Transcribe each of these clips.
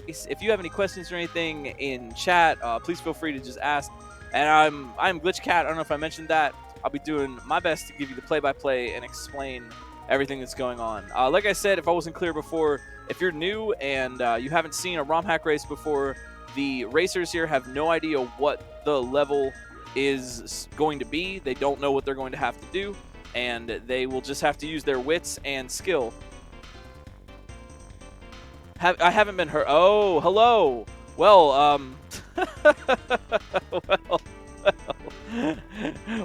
race. If you have any questions or anything in chat, please feel free to just ask. And I'm Glitch Cat. I don't know if I mentioned that. I'll be doing my best to give you the play-by-play and explain everything that's going on. Like I said, if I wasn't clear before, if you're new and you haven't seen a Romhack race before, the racers here have no idea what the level is going to be. They don't know what they're going to have to do, and they will just have to use their wits and skill. I haven't been heard. Oh, hello. Well,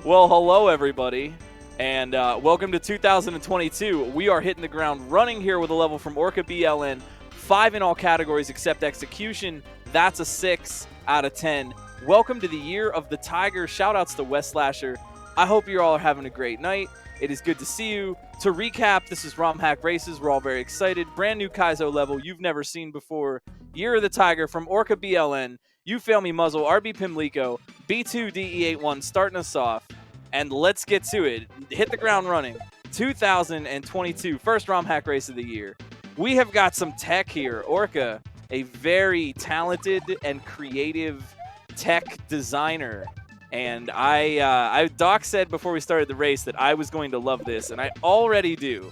well, hello everybody, and welcome to 2022. We are hitting the ground running here with a level from Orca BLN, 5 in all categories except execution. That's a 6 out of 10. Welcome to the year of the Tiger. Shoutouts to West Slasher. I hope you all are having a great night. It is good to see you. To recap, this is Romhack Races. We're all very excited. Brand new Kaizo level you've never seen before. Year of the Tiger from Orca BLN. You Fail Me Muzzle, RB Pimlico, B2 DE81 starting us off. And let's get to it. Hit the ground running. 2022, first Romhack race of the year. We have got some tech here. Orca, a very talented and creative tech designer. And Doc said before we started the race that I was going to love this, and I already do.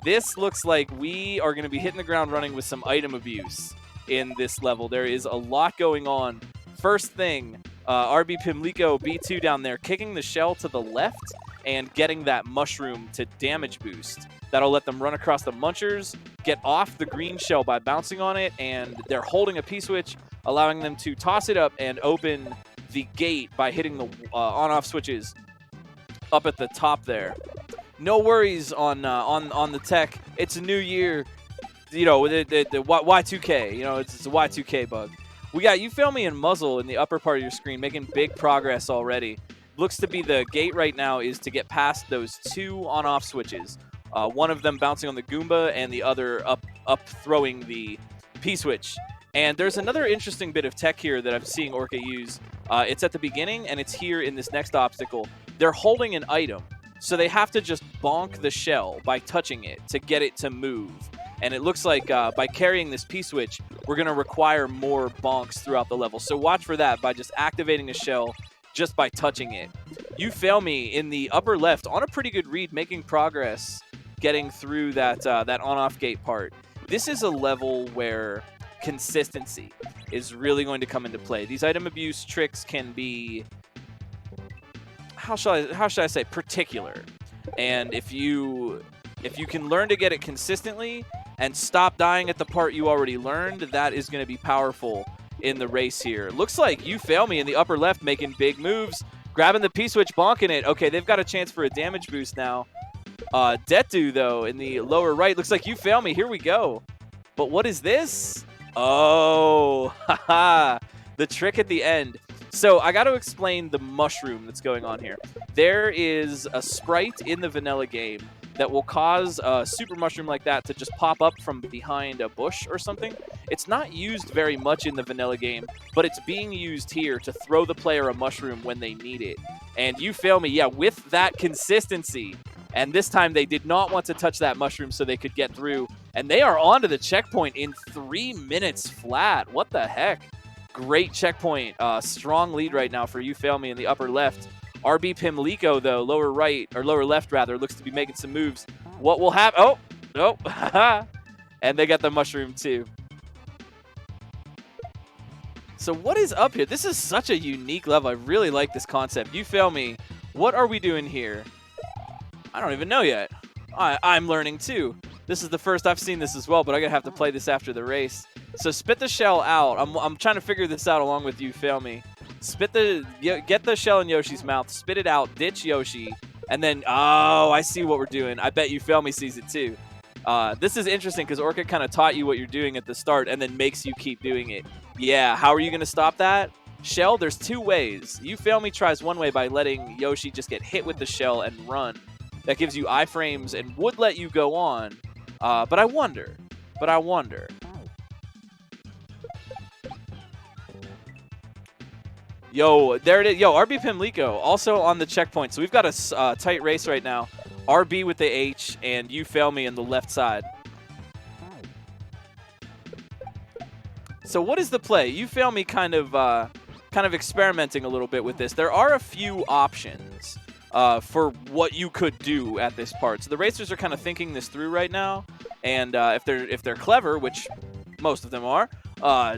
This looks like we are going to be hitting the ground running with some item abuse in this level. There is a lot going on. First thing, RB Pimlico B2 down there, kicking the shell to the left and getting that mushroom to damage boost. That'll let them run across the munchers, get off the green shell by bouncing on it, and they're holding a P-switch, allowing them to toss it up and open the gate by hitting the on-off switches up at the top there. No worries on the tech. It's a new year. You know, the Y2K. You know, it's a Y2K bug. We got You Fail Me and Muzzle in the upper part of your screen, making big progress already. Looks to be the gate right now is to get past those 2 on-off switches. One of them bouncing on the Goomba and the other up throwing the P-switch. And there's another interesting bit of tech here that I'm seeing Orca use. It's at the beginning, and it's here in this next obstacle. They're holding an item, so they have to just bonk the shell by touching it to get it to move. And it looks like by carrying this P-switch, we're going to require more bonks throughout the level. So watch for that by just activating a shell just by touching it. You Fail Me in the upper left on a pretty good read, making progress getting through that on-off gate part. This is a level where consistency is really going to come into play. These item abuse tricks can be, how should I say, particular. And if you can learn to get it consistently and stop dying at the part you already learned, that is going to be powerful in the race here. Looks like You Fail Me in the upper left making big moves, grabbing the P-switch, bonking it. Okay, they've got a chance for a damage boost now. Detu, though, in the lower right. Looks like You Fail Me. Here we go. But what is this? Oh, haha, the trick at the end. So I got to explain the mushroom that's going on here. There is a sprite in the vanilla game that will cause a super mushroom like that to just pop up from behind a bush or something. It's not used very much in the vanilla game, but it's being used here to throw the player a mushroom when they need it. And You Fail Me, yeah, with that consistency. And this time they did not want to touch that mushroom so they could get through. And they are onto the checkpoint in 3 minutes flat. What the heck? Great checkpoint. Strong lead right now for You Fail Me in the upper left. RB Pimlico, though, lower right, or lower left, rather, looks to be making some moves. What will happen? Oh, nope. And they got the mushroom, too. So what is up here? This is such a unique level. I really like this concept. You Fail Me. What are we doing here? I don't even know yet. I'm learning, too. This is the first I've seen this as well, but I'm going to have to play this after the race. So spit the shell out. I'm trying to figure this out along with You Fail Me. Get the shell in Yoshi's mouth, spit it out, ditch Yoshi, and then, oh, I see what we're doing. I bet You Fail Me sees it too. This is interesting because Orca kind of taught you what you're doing at the start and then makes you keep doing it. Yeah, how are you going to stop that? Shell, there's 2 ways. You Fail Me tries one way by letting Yoshi just get hit with the shell and run. That gives you iframes and would let you go on. But I wonder. Yo, there it is. Yo, RB Pimlico also on the checkpoint. So we've got a tight race right now. RB with the H and You Fail Me in the left side. So what is the play? You fail me kind of experimenting a little bit with this. There are a few options for what you could do at this part. So the racers are kind of thinking this through right now, and if they're clever, which most of them are,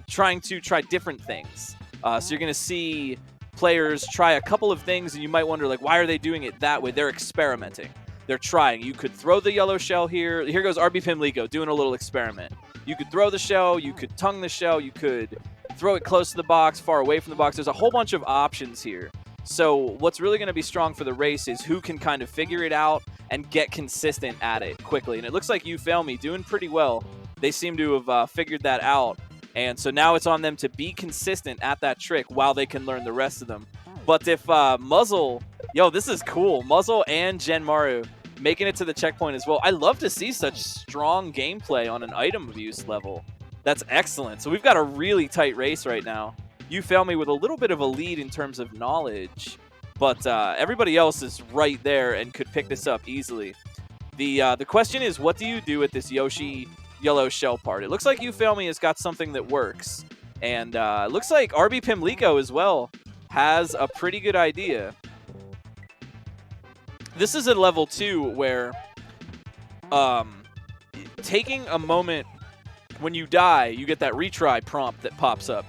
trying to try different things. So you're going to see players try a couple of things, and you might wonder, like, why are they doing it that way? They're experimenting. They're trying. You could throw the yellow shell here. Here goes RB Pimlico doing a little experiment. You could throw the shell. You could tongue the shell. You could throw it close to the box, far away from the box. There's a whole bunch of options here. So what's really going to be strong for the race is who can kind of figure it out and get consistent at it quickly. And it looks like You Fail Me doing pretty well. They seem to have figured that out. And so now it's on them to be consistent at that trick while they can learn the rest of them. But if Muzzle, yo, this is cool. Muzzle and Genmaru making it to the checkpoint as well. I love to see such strong gameplay on an item abuse level. That's excellent. So we've got a really tight race right now. You Fail Me with a little bit of a lead in terms of knowledge, but everybody else is right there and could pick this up easily. The question is, what do you do at this Yoshi yellow shell part? It looks like You Fail Me has got something that works, and it looks like RB Pimlico as well has a pretty good idea. This is at level 2 where taking a moment when you die, you get that retry prompt that pops up.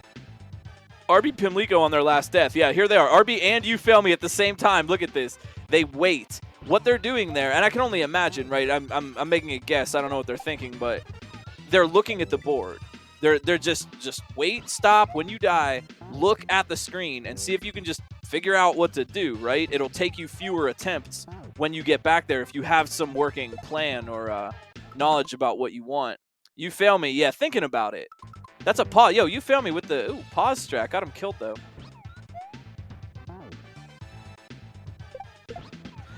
RB Pimlico on their last death. Yeah, here they are. RB and You Fail Me at the same time. Look at this. They wait. What they're doing there, and I can only imagine, right? I'm making a guess. I don't know what they're thinking, but they're looking at the board. They're just wait, stop. When you die, look at the screen and see if you can just figure out what to do, right? It'll take you fewer attempts when you get back there if you have some working plan or knowledge about what you want. You Fail Me. Yeah, thinking about it. That's a pause. Yo, You Fail Me with the pause strat. Got him killed, though.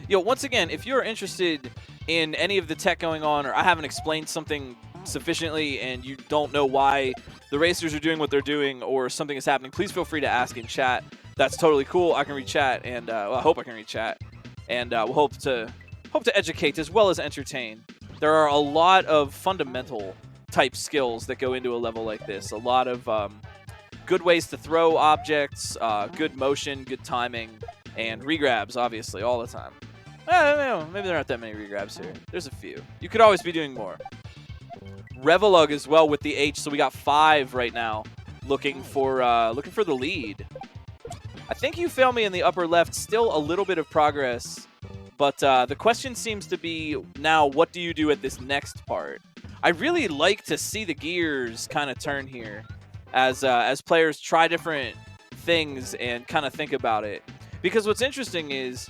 Yo, once again, if you're interested in any of the tech going on, or I haven't explained something sufficiently and you don't know why the racers are doing what they're doing or something is happening, please feel free to ask in chat. That's totally cool. I can read chat, and well, I hope I can read chat. And we'll hope to educate as well as entertain. There are a lot of fundamental type skills that go into a level like this. A lot of good ways to throw objects, good motion, good timing, and regrabs, obviously, all the time. I don't know, maybe there aren't that many regrabs here. There's a few. You could always be doing more. Revelug as well with the H, so we got 5 right now, looking for the lead. I think You Fail Me in the upper left, still a little bit of progress, but the question seems to be now, what do you do at this next part? I really like to see the gears kind of turn here as players try different things and kind of think about it. Because what's interesting is,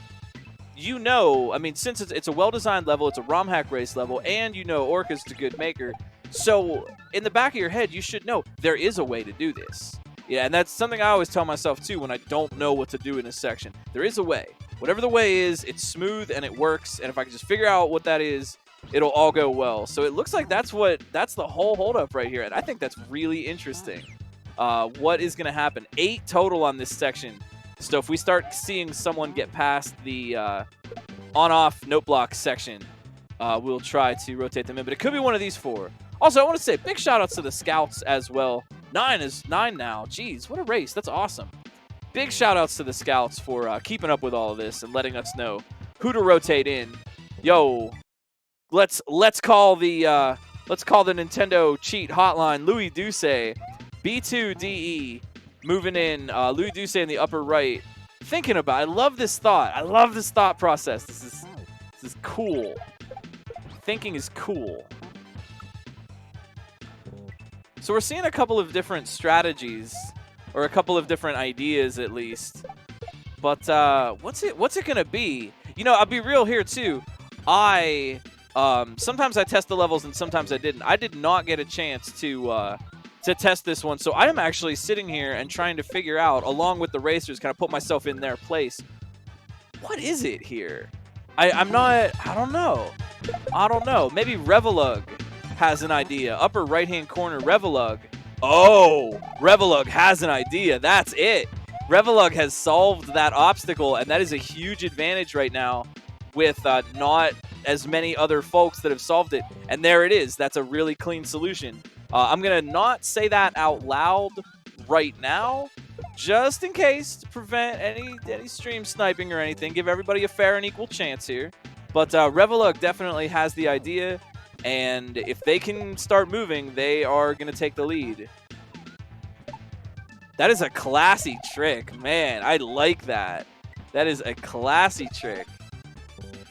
I mean, since it's a well-designed level, it's a Romhack race level, and Orca's a good maker, so in the back of your head, you should know there is a way to do this. Yeah, and that's something I always tell myself, too, when I don't know what to do in a section. There is a way. Whatever the way is, it's smooth and it works, and if I can just figure out what that is, it'll all go well. So it looks like that's the whole holdup right here, and I think that's really interesting. What is going to happen? 8 total on this section. So if we start seeing someone get past the on-off note block section, we'll try to rotate them in. But it could be one of these 4. Also, I want to say big shout-outs to the scouts as well. 9 is 9 now. Jeez, what a race. That's awesome. Big shout-outs to the scouts for keeping up with all of this and letting us know who to rotate in. Yo, let's call the Nintendo cheat hotline. Louis Duce, B2DE. Moving in, Louis Duce in the upper right. Thinking about it. I love this thought. I love this thought process. This is cool. Thinking is cool. So we're seeing a couple of different strategies, or a couple of different ideas at least. But what's it gonna be? I'll be real here too. Sometimes I test the levels and sometimes I didn't. I did not get a chance to test this one. So I am actually sitting here and trying to figure out, along with the racers, kind of put myself in their place. What is it here? I don't know. Maybe Revelug has an idea. Upper right-hand corner, Revelug. Oh, Revelug has an idea. That's it. Revelug has solved that obstacle, and that is a huge advantage right now with not as many other folks that have solved it. And there it is. That's a really clean solution. I'm going to not say that out loud right now, just in case, to prevent any stream sniping or anything. Give everybody a fair and equal chance here. But Revelug definitely has the idea, and if they can start moving, they are going to take the lead. That is a classy trick. Man, I like that. That is a classy trick.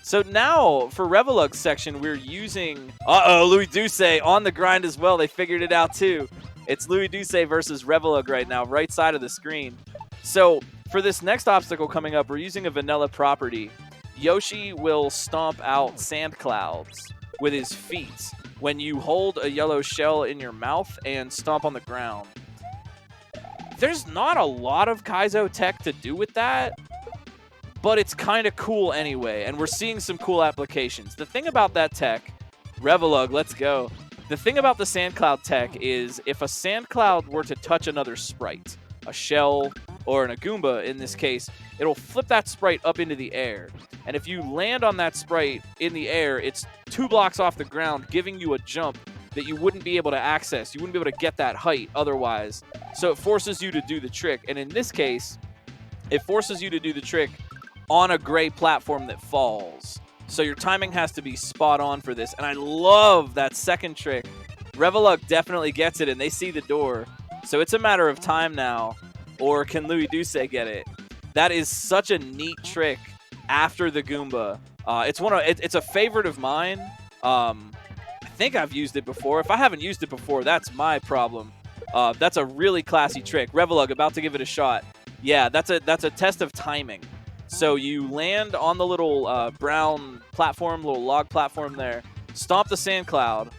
So now, for Revelug's section, we're using... Uh-oh, Louis Duce on the grind as well. They figured it out, too. It's Louis Duce versus Revelug right now, right side of the screen. So, for this next obstacle coming up, we're using a vanilla property. Yoshi will stomp out sand clouds with his feet when you hold a yellow shell in your mouth and stomp on the ground. There's not a lot of Kaizo tech to do with that, but it's kind of cool anyway, and we're seeing some cool applications. The thing about that tech, Revelug, let's go. The thing about the sand cloud tech is if a sand cloud were to touch another sprite, a shell or an Agumba in this case, it'll flip that sprite up into the air. And if you land on that sprite in the air, it's 2 blocks off the ground, giving you a jump that you wouldn't be able to access. You wouldn't be able to get that height otherwise. So it forces you to do the trick. And in this case, it forces you to do the trick on a gray platform that falls. So your timing has to be spot on for this. And I love that second trick. Revelug definitely gets it, and they see the door. So it's a matter of time now. Or can Louis Duce get it? That is such a neat trick after the Goomba. It's a favorite of mine. I think I've used it before. If I haven't used it before, that's my problem. That's a really classy trick. Revelug about to give it a shot. Yeah, that's a test of timing. So you land on the little brown platform, little log platform there, stomp the sand cloud,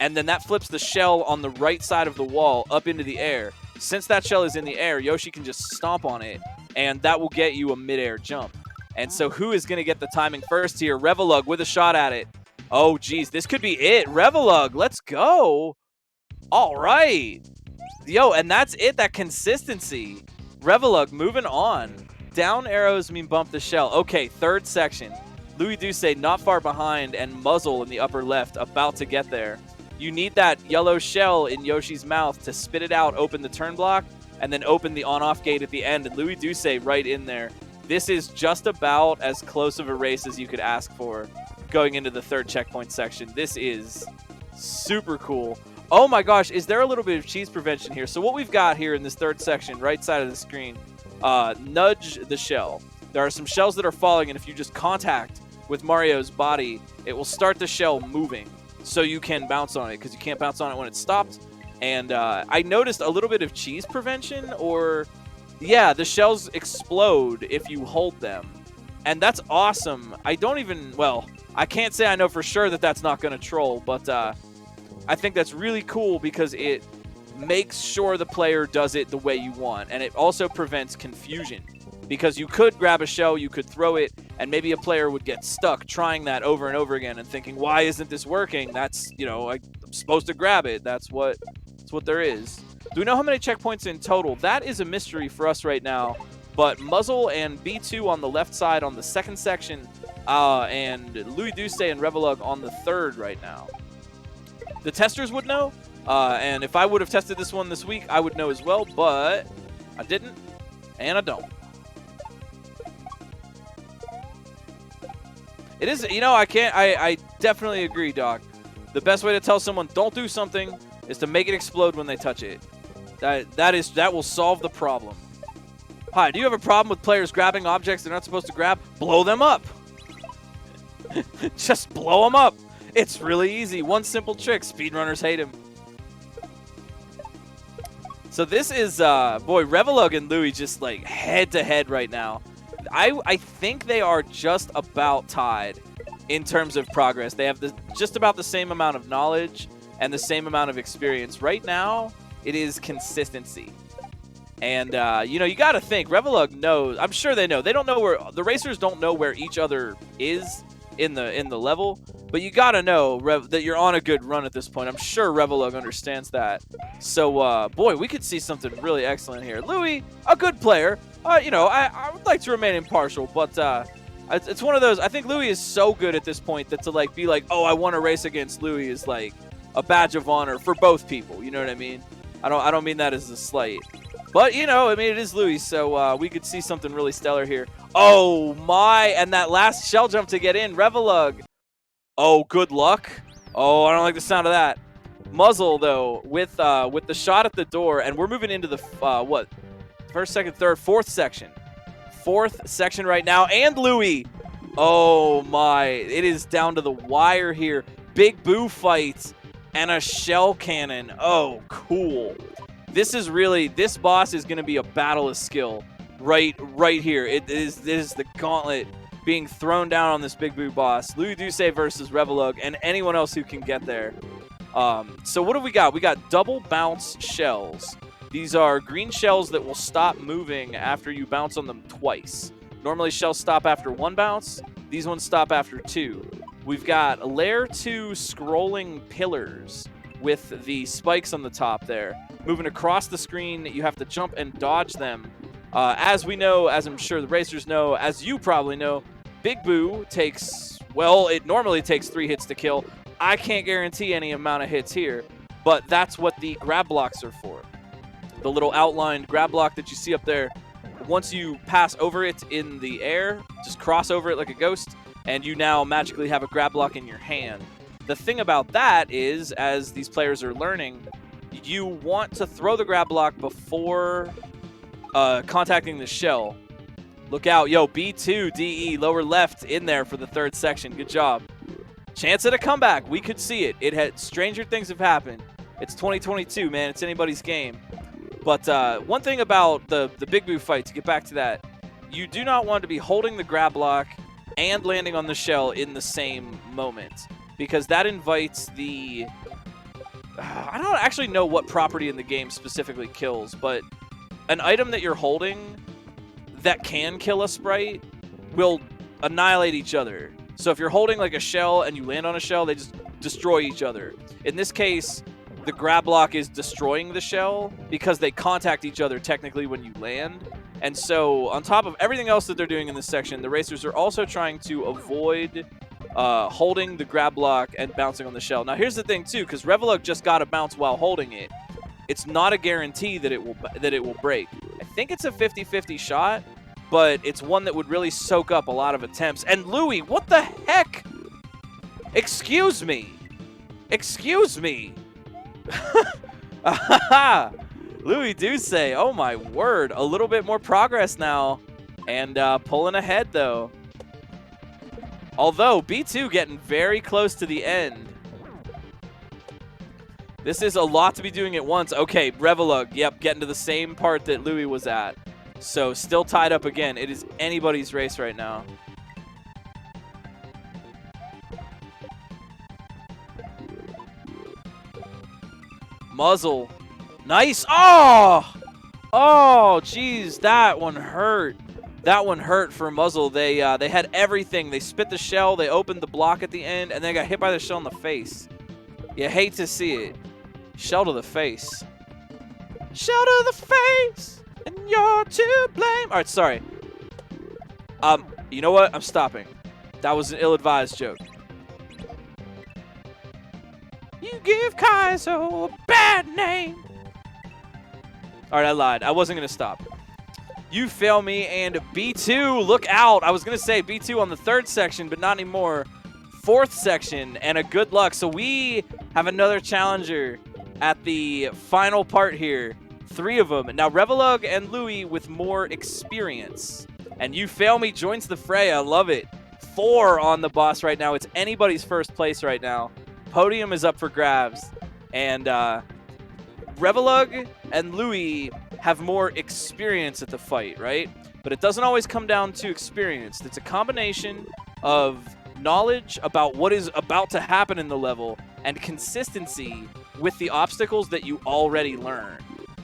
and then that flips the shell on the right side of the wall up into the air. Since that shell is in the air, Yoshi can just stomp on it, and that will get you a mid-air jump. And so who is going to get the timing first here? Revelug with a shot at it. Oh, geez, this could be it. Revelug, let's go. All right. Yo, and that's it, that consistency. Revelug moving on. Down arrows mean bump the shell. Okay, third section. Louis Duce not far behind, and Muzzle in the upper left about to get there. You need that yellow shell in Yoshi's mouth to spit it out, open the turn block, and then open the on-off gate at the end. And Louis Duce right in there. This is just about as close of a race as you could ask for going into the third checkpoint section. This is super cool. Oh my gosh, is there a little bit of cheese prevention here? So what we've got here in this third section, right side of the screen, nudge the shell. There are some shells that are falling, and if you just contact with Mario's body, it will start the shell moving. So you can bounce on it, because you can't bounce on it when it's stopped. And I noticed a little bit of cheese prevention, or... yeah, the shells explode if you hold them. And that's awesome. I don't even... well, I can't say I know for sure that that's not going to troll, but I think that's really cool because it makes sure the player does it the way you want. And it also prevents confusion. Because you could grab a shell, you could throw it, and maybe a player would get stuck trying that over and over again and thinking, why isn't this working? That's, you know, I'm supposed to grab it. That's what there is. Do we know how many checkpoints in total? That is a mystery for us right now. But Muzzle and B2 on the left side on the second section, and Louis Duce and Revelug on the third right now. The testers would know, and if I would have tested this one this week, I would know as well, but I didn't, and I don't. It is, you know, I definitely agree, Doc. The best way to tell someone don't do something is to make it explode when they touch it. That will solve the problem. Hi, do you have a problem with players grabbing objects they're not supposed to grab? Blow them up. Just blow them up. It's really easy. One simple trick. Speedrunners hate him. So this is, boy, Revelug and Louis just like head-to-head right now. I think they are just about tied in terms of progress. They have just about the same amount of knowledge and the same amount of experience. Right now, it is consistency. And, you know, you got to think, Revelug knows. I'm sure they know. They don't know where, the racers don't know where each other is in the level. But you got to know that you're on a good run at this point. I'm sure Revelug understands that. So, boy, we could see something really excellent here. Louis, a good player. You know, I would like to remain impartial, but it's one of those. I think Louis is so good at this point that to like be like, oh, I want to race against Louis is like a badge of honor for both people. You know what I mean? I don't mean that as a slight. But, you know, I mean, it is Louis, so we could see something really stellar here. Oh, my. And that last shell jump to get in. Revelug. Oh, good luck. Oh, I don't like the sound of that. Muzzle, though, with the shot at the door. And we're moving into the, what? First, second, third, fourth section. Fourth section right now. And Louis. Oh, my. It is down to the wire here. Big Boo fight and a shell cannon. Oh, cool. This boss is going to be a battle of skill right here. It is the gauntlet being thrown down on this Big Boo boss. Louis Douce versus Revelug and anyone else who can get there. So what do we got? We got double bounce shells. These are green shells that will stop moving after you bounce on them twice. Normally shells stop after one bounce. These ones stop after two. We've got layer 2 scrolling pillars with the spikes on the top there. Moving across the screen, you have to jump and dodge them. As we know, as I'm sure the racers know, as you probably know, Big Boo takes, well, it normally takes 3 hits to kill. I can't guarantee any amount of hits here, but that's what the grab blocks are for. The little outlined grab block that you see up there, once you pass over it in the air, just cross over it like a ghost, and you now magically have a grab block in your hand. The thing about that is, as these players are learning, you want to throw the grab block before contacting the shell. Look out. Yo, B2, DE, lower left in there for the third section. Good job. Chance at a comeback. We could see it. Stranger things have happened. It's 2022, man. It's anybody's game. But one thing about the Big Boo fight, to get back to that, you do not want to be holding the grab block and landing on the shell in the same moment, because that invites the... I don't actually know what property in the game specifically kills, but an item that you're holding that can kill a sprite will annihilate each other. So if you're holding like a shell and you land on a shell, they just destroy each other. In this case, the grab block is destroying the shell because they contact each other technically when you land. And so on top of everything else that they're doing in this section, the racers are also trying to avoid holding the grab block and bouncing on the shell. Now here's the thing too, because Revelug just got a bounce while holding it. It's not a guarantee that it will break. I think it's a 50-50 shot, but it's one that would really soak up a lot of attempts. And Louis, what the heck? Excuse me. Excuse me. Louis Douce, oh my word. A little bit more progress now. And pulling ahead though. Although B2 getting very close to the end. This is a lot to be doing at once. Okay, Revelug, yep, getting to the same part that Louis was at. So still tied up again. It is anybody's race right now. Muzzle. Nice. Oh! Oh, geez, that one hurt. That one hurt for Muzzle. They had everything. They spit the shell, they opened the block at the end, and they got hit by the shell in the face. You hate to see it. Shell to the face. Shell to the face, and you're to blame. All right, sorry. You know what? I'm stopping. That was an ill-advised joke. You give Kaizo a bad name. All right, I lied. I wasn't going to stop. You fail me, and B2, look out. I was going to say B2 on the third section, but not anymore. Fourth section, and a good luck. So we have another challenger at the final part here. 3 of them. Now, Revelug and Louis with more experience. And You Fail Me joins the fray. I love it. 4 on the boss right now. It's anybody's first place right now. Podium is up for grabs. And Revelug and Louis have more experience at the fight, right? But it doesn't always come down to experience. It's a combination of knowledge about what is about to happen in the level and consistency with the obstacles that you already learn.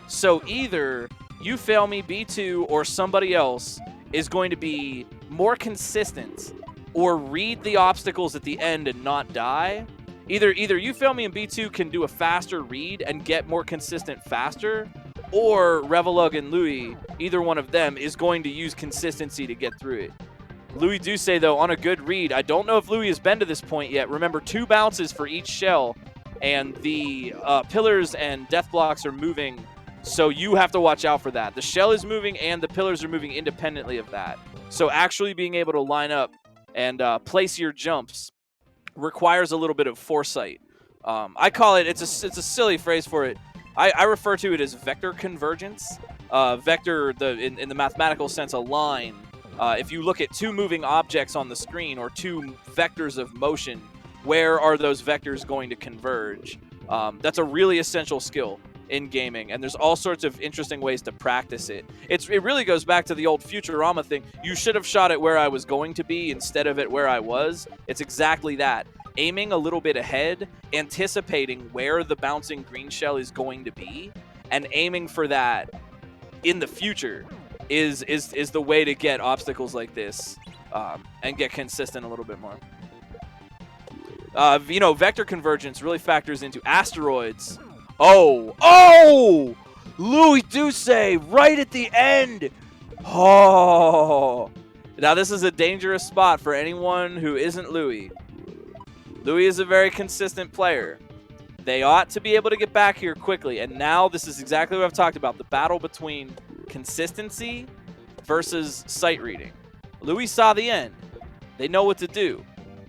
So either You Fail Me, B2, or somebody else is going to be more consistent or read the obstacles at the end and not die. Either You Fail Me and B2 can do a faster read and get more consistent faster, or Revelug and Louis, either one of them, is going to use consistency to get through it. Louis Douce, though, on a good read. I don't know if Louis has been to this point yet. Remember, 2 bounces for each shell. and the pillars and death blocks are moving, so you have to watch out for that. The shell is moving and the pillars are moving independently of that. So actually being able to line up and place your jumps requires a little bit of foresight. I call it, it's a silly phrase for it. I refer to it as vector convergence. Vector, in the mathematical sense, a line. If you look at two moving objects on the screen or two vectors of motion, where are those vectors going to converge? That's a really essential skill in gaming, and there's all sorts of interesting ways to practice it. It really goes back to the old Futurama thing. You should have shot it where I was going to be instead of it where I was. It's exactly that. Aiming a little bit ahead, anticipating where the bouncing green shell is going to be, and aiming for that in the future is the way to get obstacles like this and get consistent a little bit more. Vector convergence really factors into asteroids. Oh! Louis Duce right at the end. Oh! Now this is a dangerous spot for anyone who isn't Louis. Louis is a very consistent player. They ought to be able to get back here quickly. And now this is exactly what I've talked about. The battle between consistency versus sight reading. Louis saw the end. They know what to do.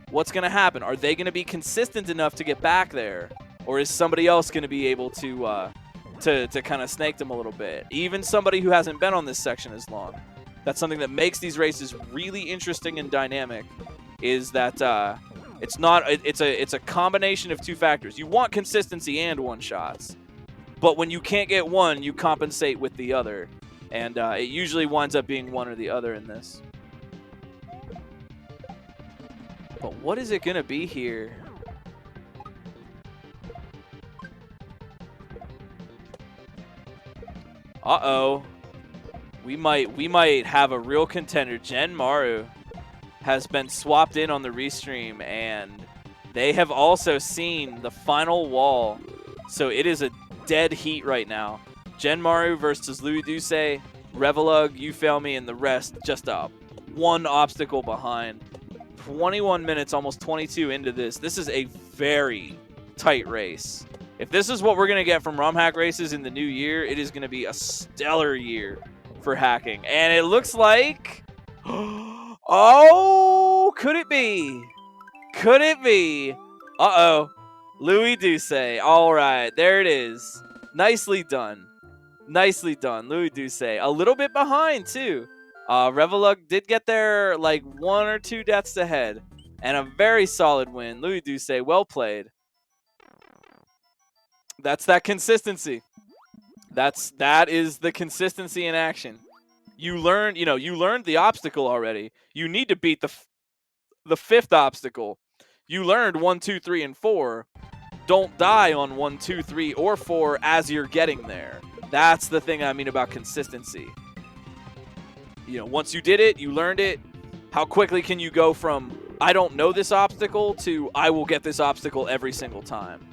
What's going to happen? Are they going to be consistent enough to get back there? Or is somebody else going to be able to kind of snake them a little bit? Even somebody who hasn't been on this section as long. That's something that makes these races really interesting and dynamic, is that it's a combination of two factors. You want consistency and one-shots. But when you can't get one, you compensate with the other. And it usually winds up being one or the other in this. But what is it going to be here? Uh-oh. We might have a real contender. Gen Maru has been swapped in on the restream, and they have also seen the final wall. So it is a dead heat right now. Gen Maru versus Louis Duce, Revelug, You Fail Me, and the rest just one obstacle behind. 21 minutes, almost 22 into this. This is a very tight race. If this is what we're going to get from Romhack races in the new year, it is going to be a stellar year for hacking. And it looks like... Oh, could it be? Could it be? Uh-oh. Louis Duce. All right, there it is. Nicely done. Nicely done, Louis Duce. A little bit behind, too. Revelug did get there like 1 or 2 deaths ahead. And a very solid win. Louis Duce, well played. That's that consistency. That is the consistency in action. You learned the obstacle already. You need to beat the 5th obstacle. You learned 1, 2, 3, and 4. Don't die on 1, 2, 3, or 4 as you're getting there. That's the thing I mean about consistency. Once you did it, you learned it. How quickly can you go from I don't know this obstacle to I will get this obstacle every single time?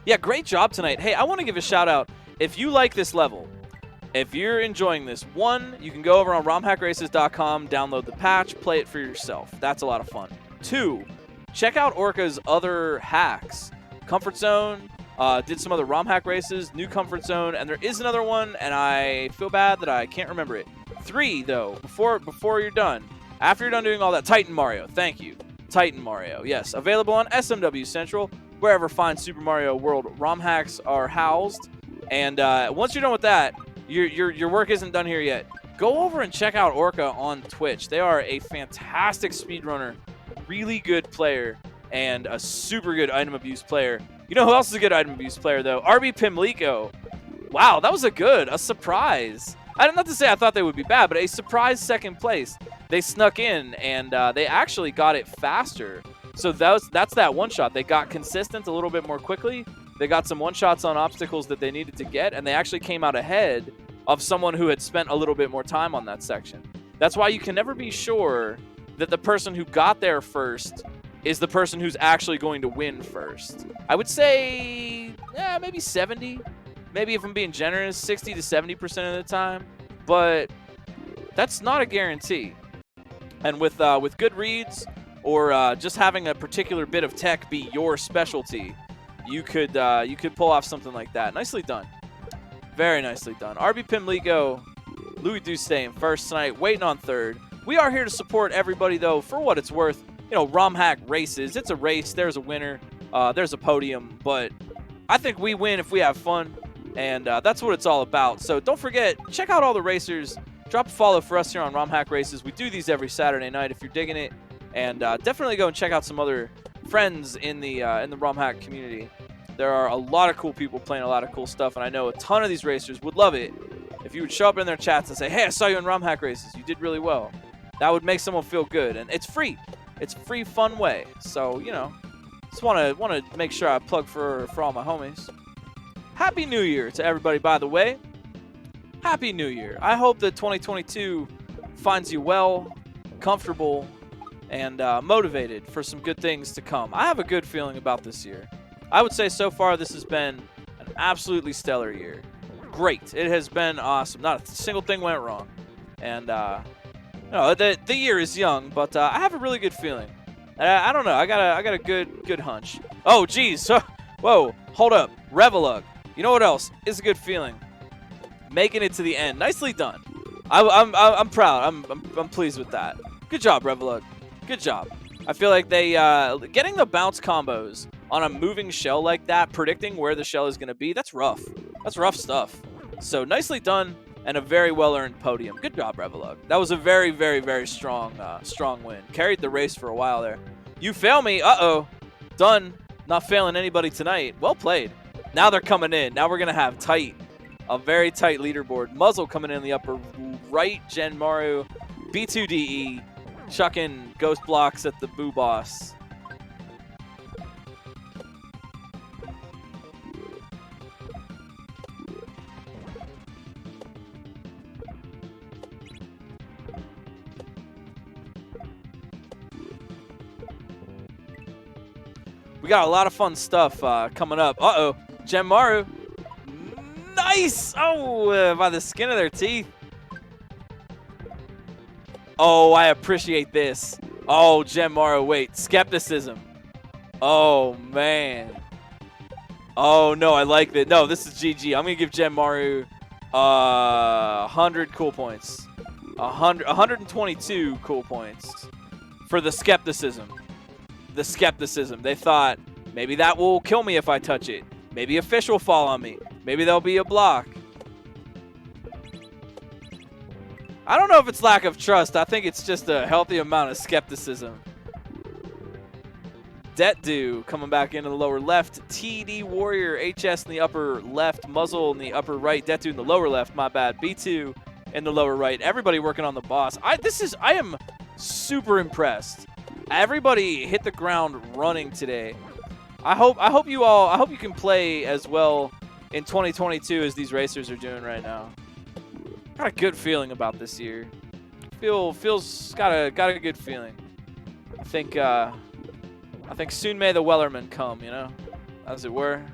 Yeah, great job tonight. Hey, I want to give a shout out. If you like this level, if you're enjoying this, 1, you can go over on romhackraces.com, download the patch, play it for yourself. That's a lot of fun. 2, check out Orca's other hacks. Comfort Zone, did some other Romhack races, new Comfort Zone, and there is another one, and I feel bad that I can't remember it. 3, though, before you're done, after you're done doing all that, Titan Mario. Thank you. Titan Mario. Yes, available on SMW Central, wherever fine Super Mario World ROM hacks are housed. And once you're done with that, your work isn't done here yet. Go over and check out Orca on Twitch. They are a fantastic speedrunner, really good player, and a super good item abuse player. You know who else is a good item abuse player, though? RB Pimlico. Wow, that was a surprise. Not to say I thought they would be bad, but a surprise 2nd place. They snuck in, and they actually got it faster. So that's that one-shot. They got consistent a little bit more quickly. They got some one-shots on obstacles that they needed to get, and they actually came out ahead of someone who had spent a little bit more time on that section. That's why you can never be sure that the person who got there first is the person who's actually going to win first. I would say, maybe 70. Maybe if I'm being generous, 60 to 70% of the time. But that's not a guarantee. And with good reads or just having a particular bit of tech be your specialty, you could pull off something like that. Nicely done. Very nicely done. RB Pimlico, Louis Dustay in first tonight, waiting on third. We are here to support everybody, though, for what it's worth. You know, Romhack races. It's a race. There's a winner. There's a podium. But I think we win if we have fun, and that's what it's all about. So don't forget, check out all the racers. Drop a follow for us here on Romhack Races. We do these every Saturday night if you're digging it. And definitely go and check out some other friends in the Romhack community. There are a lot of cool people playing a lot of cool stuff, and I know a ton of these racers would love it if you would show up in their chats and say, hey, I saw you in Romhack Races. You did really well. That would make someone feel good, and it's free. It's a free, fun way. So, you know, just want to make sure I plug for all my homies. Happy New Year to everybody, by the way. Happy New Year. I hope that 2022 finds you well, comfortable, and motivated for some good things to come. I have a good feeling about this year. I would say so far this has been an absolutely stellar year. Great. It has been awesome. Not a single thing went wrong. And no, the year is young, but I have a really good feeling. I don't know. I got a good hunch. Oh, geez. Whoa. Hold up. Revelug. You know what else is a good feeling? Making it to the end. Nicely done. I'm proud. I'm pleased with that. Good job, Revelug. Good job. I feel like they getting the bounce combos on a moving shell like that, predicting where the shell is going to be, that's rough. That's rough stuff. So nicely done and a very well-earned podium. Good job, Revelug. That was a very, very, very strong win. Carried the race for a while there. You fail me. Uh-oh. Done. Not failing anybody tonight. Well played. Now they're coming in. Now we're going to have a very tight leaderboard. Muzzle coming in the upper right. Genmaru, B2DE, chucking ghost blocks at the Boo Boss. We got a lot of fun stuff coming up. Uh-oh. Genmaru. Nice! Oh, by the skin of their teeth. Oh, I appreciate this. Oh, Genmaru, wait. Skepticism. Oh, man. Oh, no, I like it. No, this is GG. I'm going to give Genmaru 100 cool points. 122 cool points for the skepticism. The skepticism. They thought, maybe that will kill me if I touch it. Maybe a fish will fall on me. Maybe there'll be a block. I don't know if it's lack of trust. I think it's just a healthy amount of skepticism. Detdu coming back into the lower left. TD Warrior, HS in the upper left. Muzzle in the upper right. Detdu in the lower left. My bad. B2 in the lower right. Everybody working on the boss. I am super impressed. Everybody hit the ground running today. I hope you can play as well in 2022 as these racers are doing right now. Got a good feeling about this year. Feels got a good feeling. I think soon may the Wellerman come, you know, as it were,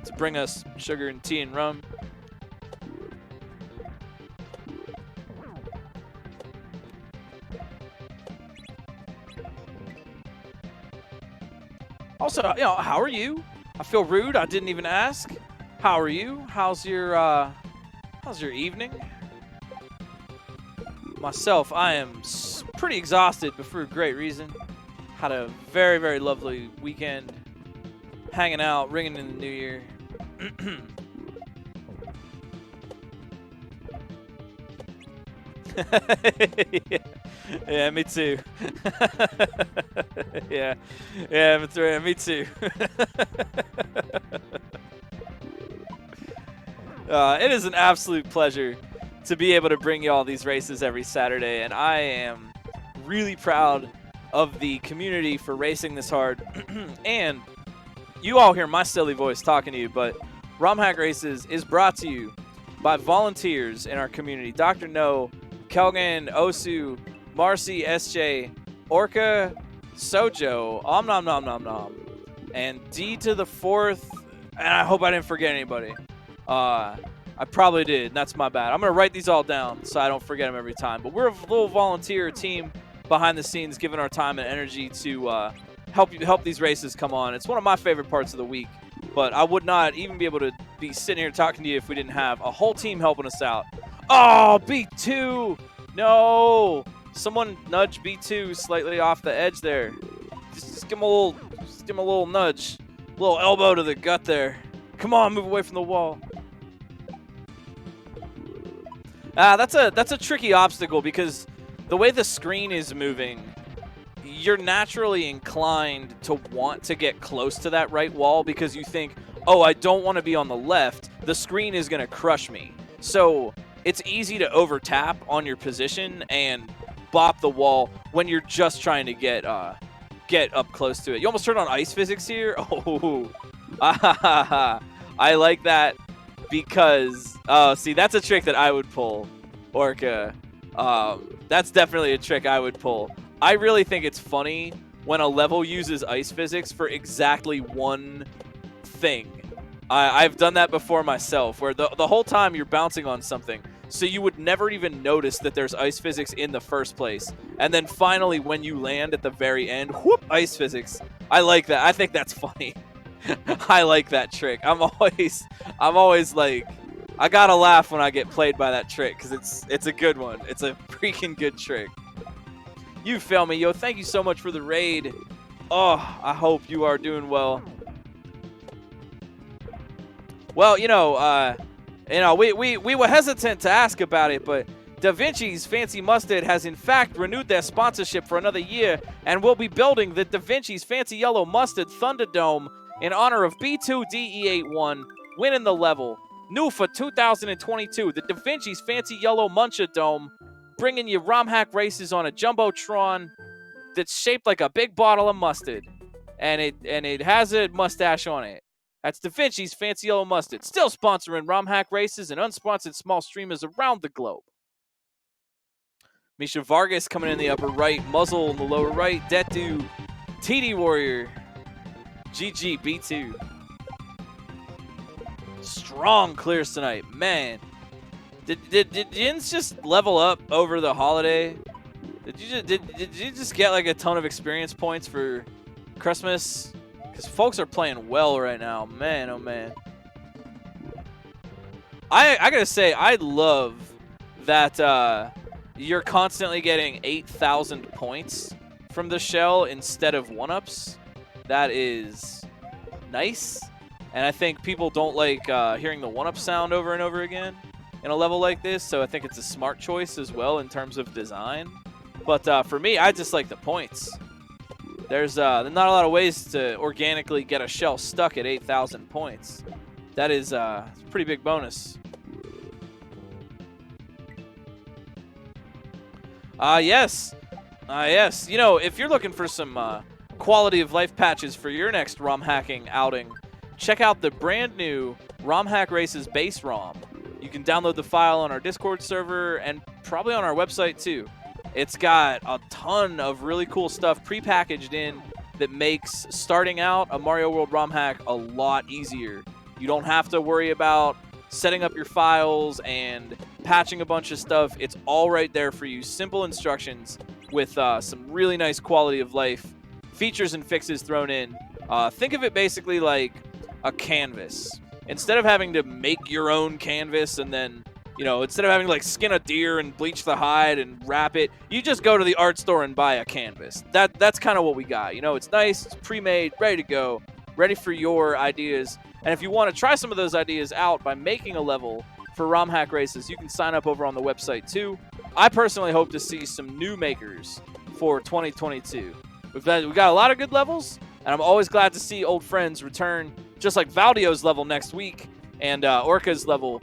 to bring us sugar and tea and rum. Also, you know, how are you? I feel rude. I didn't even ask. How are you? How's your evening? Myself, I am pretty exhausted, but for a great reason. Had a very, very lovely weekend, hanging out, ringing in the new year. Yeah, me too. yeah, that's right. Me too. It is an absolute pleasure to be able to bring you all these races every Saturday, and I am really proud of the community for racing this hard. And you all hear my silly voice talking to you, but Romhack Races is brought to you by volunteers in our community. Dr. No, Kelgan, Osu, Marcy, SJ, Orca, Sojo, Om Nom Nom Nom Nom, and D to the fourth, and I hope I didn't forget anybody. I probably did, and that's my bad. I'm going to write these all down so I don't forget them every time. But we're a little volunteer team behind the scenes, giving our time and energy to help these races come on. It's one of my favorite parts of the week, but I would not even be able to be sitting here talking to you if we didn't have a whole team helping us out. Oh, B2! No! Someone nudge B2 slightly off the edge there. Just give him a little nudge. A little elbow to the gut there. Come on, move away from the wall. That's a tricky obstacle because the way the screen is moving, you're naturally inclined to want to get close to that right wall because you think, oh, I don't want to be on the left. The screen is going to crush me. So it's easy to over-tap on your position and bop the wall when you're just trying to get up close to it. You almost turned on ice physics here. Oh, I like that because, see, that's a trick that I would pull, Orca. That's definitely a trick I would pull. I really think it's funny when a level uses ice physics for exactly one thing. I've done that before myself, where the whole time you're bouncing on something, so you would never even notice that there's ice physics in the first place. And then finally, when you land at the very end, whoop, ice physics. I like that. I think that's funny. I like that trick. I'm always like, I gotta laugh when I get played by that trick because it's a good one. It's a freaking good trick. You fail me, yo. Thank you so much for the raid. Oh, I hope you are doing well. Well, we were hesitant to ask about it, but Da Vinci's Fancy Mustard has in fact renewed their sponsorship for another year and will be building the Da Vinci's Fancy Yellow Mustard Thunderdome in honor of B2DE81 winning the level. New for 2022, the Da Vinci's Fancy Yellow Muncher Dome, bringing you Romhack races on a Jumbotron that's shaped like a big bottle of mustard, and it has a mustache on it. That's Da Vinci's Fancy Yellow Mustard, still sponsoring Romhack races and unsponsored small streamers around the globe. Misha Vargas coming in the upper right, Muzzle in the lower right, Detu, TD Warrior, GG, B2. Strong clears tonight, man. Did Jins just level up over the holiday? Did you just get like a ton of experience points for Christmas? Because folks are playing well right now, man. Oh man. I gotta say, I love that you're constantly getting 8,000 points from the shell instead of 1-ups. That is nice. And I think people don't like hearing the 1-up sound over and over again in a level like this, so I think it's a smart choice as well in terms of design. But for me, I just like the points. There's not a lot of ways to organically get a shell stuck at 8,000 points. That is a pretty big bonus. Yes. Yes. You know, if you're looking for some quality of life patches for your next ROM hacking outing, check out the brand new Romhack Races base ROM. You can download the file on our Discord server and probably on our website too. It's got a ton of really cool stuff prepackaged in that makes starting out a Mario World ROM hack a lot easier. You don't have to worry about setting up your files and patching a bunch of stuff. It's all right there for you. Simple instructions with some really nice quality of life features and fixes thrown in. Think of it basically like a canvas. Instead of having to make your own canvas and then, you know, instead of having to like skin a deer and bleach the hide and wrap it, you just go to the art store and buy a canvas. That's kind of what we got. You know, it's nice, it's pre-made, ready to go, ready for your ideas. And if you want to try some of those ideas out by making a level for Romhack Races, you can sign up over on the website too. I personally hope to see some new makers for 2022. We've got a lot of good levels, and I'm always glad to see old friends return, just like Valdio's level next week and Orca's level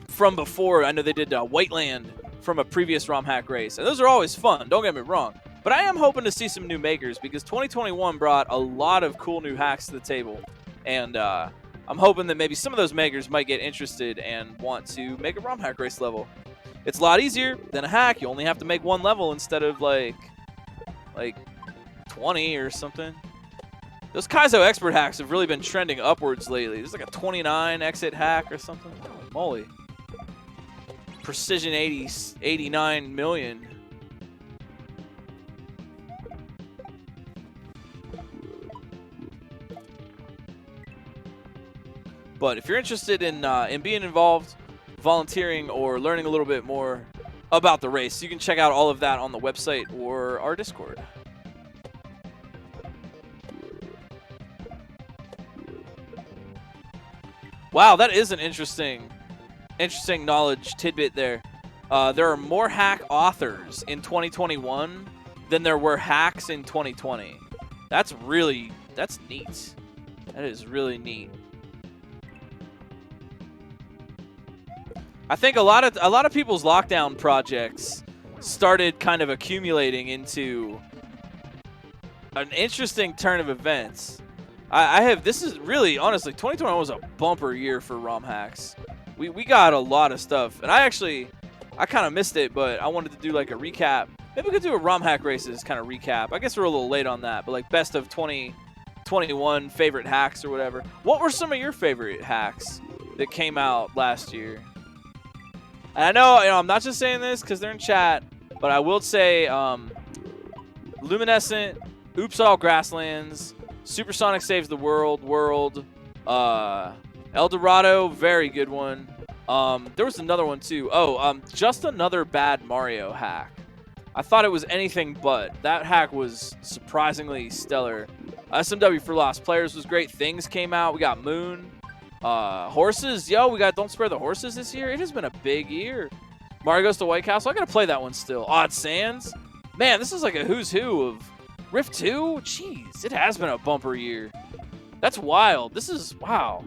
from before. I know they did Whiteland from a previous Romhack race, and those are always fun, don't get me wrong. But I am hoping to see some new makers because 2021 brought a lot of cool new hacks to the table, and I'm hoping that maybe some of those makers might get interested and want to make a Romhack race level. It's a lot easier than a hack. You only have to make one level instead of like 20 or something. Those Kaizo expert hacks have really been trending upwards lately. There's like a 29 exit hack or something. Holy moly. Precision 89 million. But if you're interested in being involved, volunteering, or learning a little bit more about the race, you can check out all of that on the website or our Discord. Wow, that is an interesting knowledge tidbit there. There are more hack authors in 2021 than there were hacks in 2020. That's neat. That is really neat. I think a lot of people's lockdown projects started kind of accumulating into an interesting turn of events. This is really, honestly, 2021 was a bumper year for Romhacks. We got a lot of stuff, and I kind of missed it, but I wanted to do like a recap. Maybe we could do a Romhack races kind of recap. I guess we're a little late on that, but like best of 2021 favorite hacks or whatever. What were some of your favorite hacks that came out last year? And I know, I'm not just saying this because they're in chat, but I will say Luminescent, Oops All Grasslands, Supersonic Saves the World, El Dorado, very good one. There was another one too. Just Another Bad Mario hack. I thought it was anything but. That hack was surprisingly stellar. SMW for Lost Players was great. Things came out. We got Moon. Horses. Yo, we got Don't Spare the Horses this year. It has been a big year. Mario Goes to White Castle. I got to play that one still. Odd Sands. Man, this is like a who's who of Rift 2. Jeez, it has been a bumper year. That's wild. This is, wow.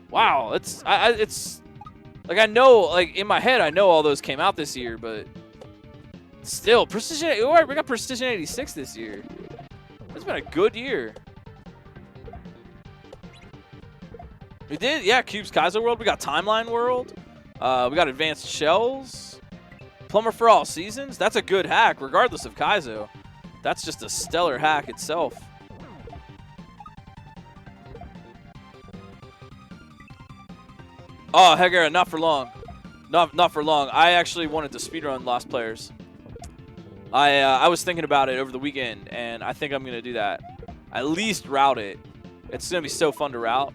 Wow. It's like, I know, like in my head, I know all those came out this year, but still, Precision. We got Precision 86 this year. It's been a good year. We did, yeah. Cube's Kaizo World. We got Timeline World. We got Advanced Shells. Plumber for All Seasons. That's a good hack, regardless of Kaizo. That's just a stellar hack itself. Oh, Hegera, not for long. Not for long. I actually wanted to speedrun Lost Players. I was thinking about it over the weekend, and I think I'm going to do that. At least route it. It's going to be so fun to route.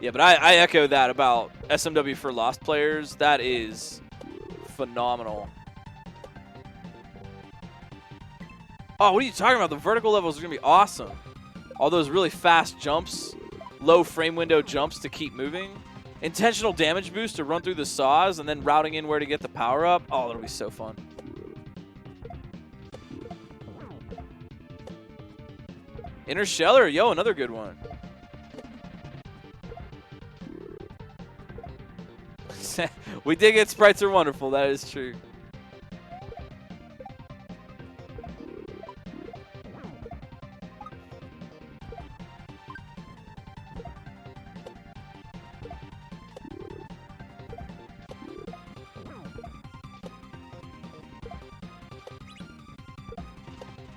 Yeah, but I echo that about SMW for Lost Players. That is phenomenal. Oh, what are you talking about? The vertical levels are going to be awesome. All those really fast jumps, low frame window jumps to keep moving. Intentional damage boost to run through the saws and then routing in where to get the power up. Oh, that'll be so fun. Interstellar, yo, another good one. We did get Sprites Are Wonderful, that is true.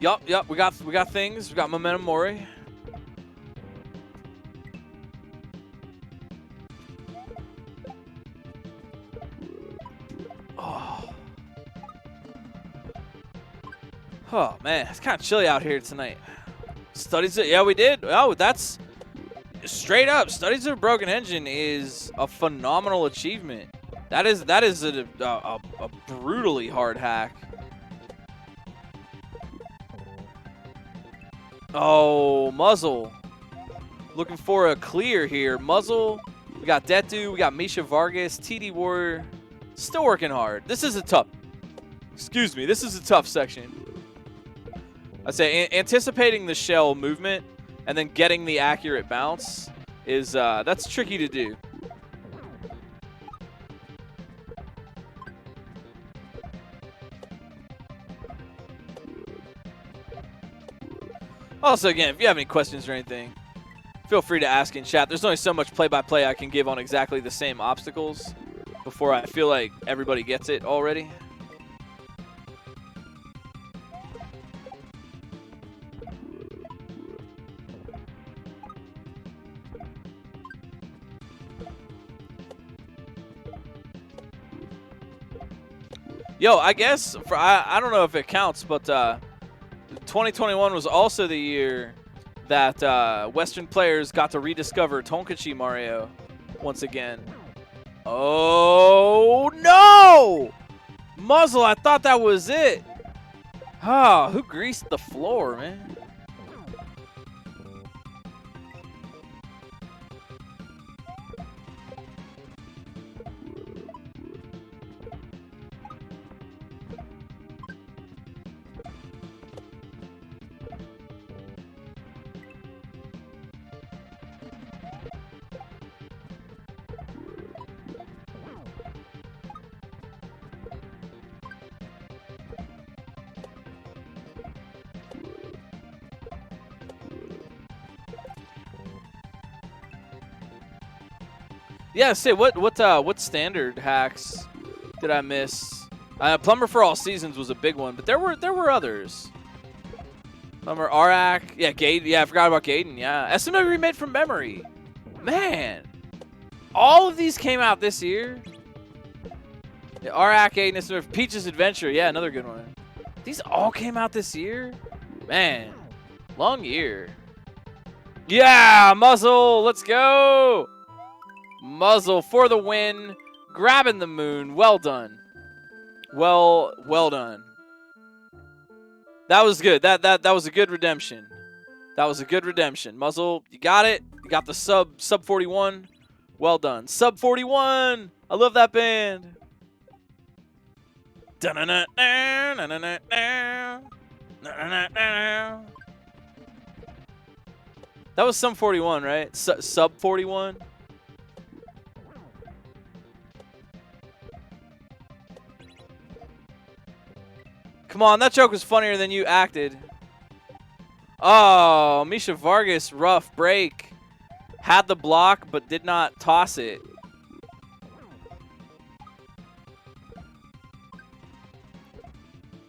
Yup, we got things. We got Momentum Mori. Oh, man, it's kind of chilly out here tonight. Studies, yeah, we did. Oh, that's straight up. Studies of a Broken Engine is a phenomenal achievement. That is a brutally hard hack. Oh, Muzzle. Looking for a clear here. Muzzle. We got Detu. We got Misha Vargas. TD Warrior. Still working hard. This is a tough. Excuse me. This is a tough section. I'd say anticipating the shell movement and then getting the accurate bounce is that's tricky to do. Also, again, if you have any questions or anything, feel free to ask in chat. There's only so much play-by-play I can give on exactly the same obstacles before I feel like everybody gets it already. Yo, I guess for I don't know if it counts, but 2021 was also the year that Western players got to rediscover Tonkachi Mario once again. Oh no! Muzzle, I thought that was it. Oh, who greased the floor, man? Yeah, say what standard hacks did I miss? Plumber for All Seasons was a big one, but there were others. Plumber Arak, yeah, Gaiden, yeah, I forgot about Gaiden, yeah. SMW remade from memory. Man, all of these came out this year. Yeah, Arak, Gaiden, SMW, Peach's Adventure, yeah, another good one. These all came out this year? Man, long year. Yeah, Muzzle, let's go! Muzzle for the win, grabbing the moon. Well done. Well done. That was good. That was a good redemption. That was a good redemption. Muzzle, you got it. You got the sub 41. Well done. Sub 41. I love that band. That was sub 41, right? Sub 41. Come on, that joke was funnier than you acted. Oh, Misha Vargas, rough break. Had the block, but did not toss it.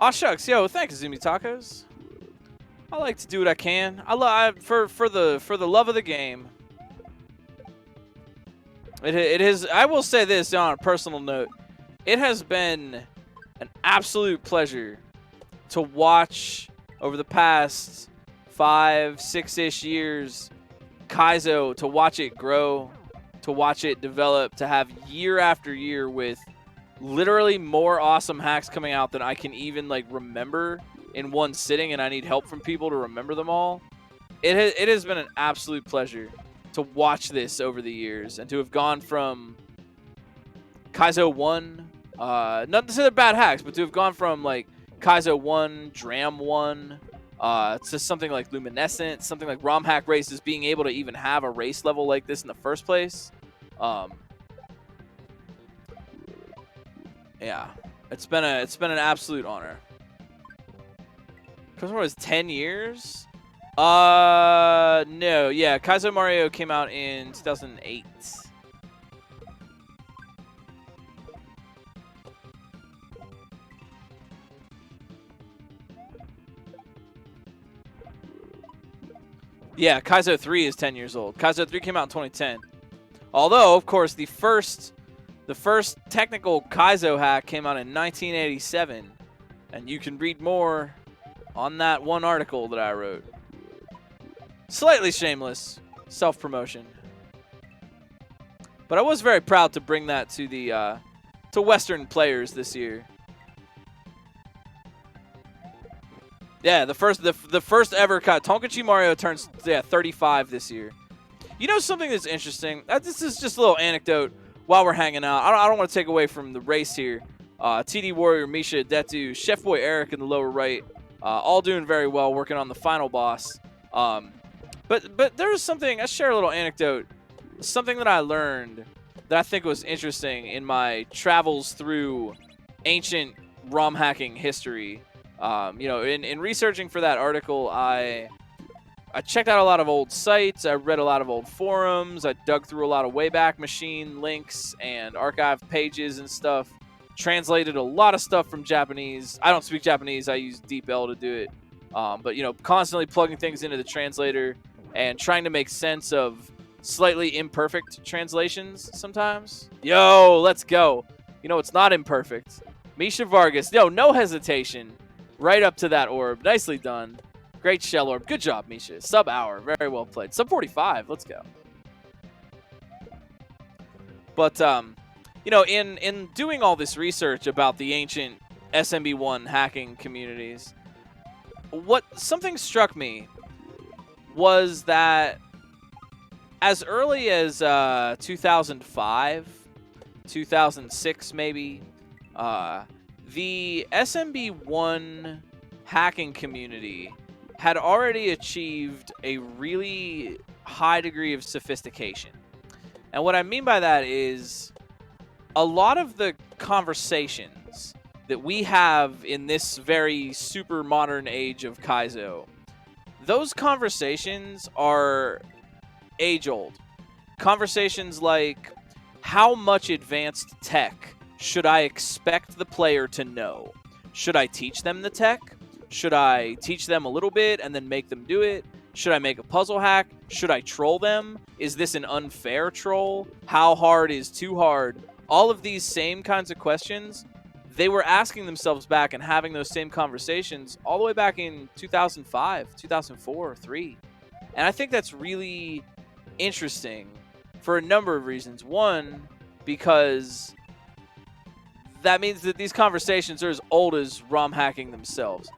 Aw shucks, yo, thanks, Zumi Tacos. I like to do what I can. For the love of the game. It is. I will say this on a personal note. It has been an absolute pleasure to watch over the past 5, 6-ish years, Kaizo, to watch it grow, to watch it develop, to have year after year with literally more awesome hacks coming out than I can even like remember in one sitting, and I need help from people to remember them all. It has been an absolute pleasure to watch this over the years and to have gone from Kaizo 1, not to say they're bad hacks, but to have gone from like Kaizo 1, Dram 1, to something like Luminescent, something like Romhack races, being able to even have a race level like this in the first place. Yeah, it's been an absolute honor. Kaizo was 10 years? No, yeah, Kaizo Mario came out in 2008. Yeah, Kaizo 3 is 10 years old. Kaizo 3 came out in 2010. Although, of course, the first technical Kaizo hack came out in 1987. And you can read more on that one article that I wrote. Slightly shameless self-promotion. But I was very proud to bring that to the to Western players this year. Yeah, the first ever Tonkachi Mario turns 35 this year. You know something that's interesting? This is just a little anecdote while we're hanging out. I don't want to take away from the race here. TD Warrior, Misha, Detu, Chef Boy Eric in the lower right, all doing very well, working on the final boss. But there's something, I share a little anecdote, something that I learned that I think was interesting in my travels through ancient ROM hacking history. You know, in researching for that article, I checked out a lot of old sites. I read a lot of old forums. I dug through a lot of Wayback Machine links and archive pages and stuff. Translated a lot of stuff from Japanese. I don't speak Japanese. I use DeepL to do it. But, you know, constantly plugging things into the translator and trying to make sense of slightly imperfect translations sometimes. Yo, let's go. You know, it's not imperfect. Misha Vargas. No hesitation. Right up to that orb. Nicely done. Great shell orb. Good job, Misha. Sub-hour. Very well played. Sub-45. Let's go. But, in doing all this research about the ancient SMB1 hacking communities, something struck me was that as early as 2005, 2006 maybe, the SMB1 hacking community had already achieved a really high degree of sophistication. And what I mean by that is a lot of the conversations that we have in this very super modern age of Kaizo, those conversations are age-old. Conversations like, how much advanced tech should I expect the player to know? Should I teach them the tech? Should I teach them a little bit and then make them do it? Should I make a puzzle hack? Should I troll them? Is this an unfair troll? How hard is too hard? All of these same kinds of questions, they were asking themselves back and having those same conversations all the way back in 2005, 2004, 3. And I think that's really interesting for a number of reasons. One, because that means that these conversations are as old as ROM hacking themselves.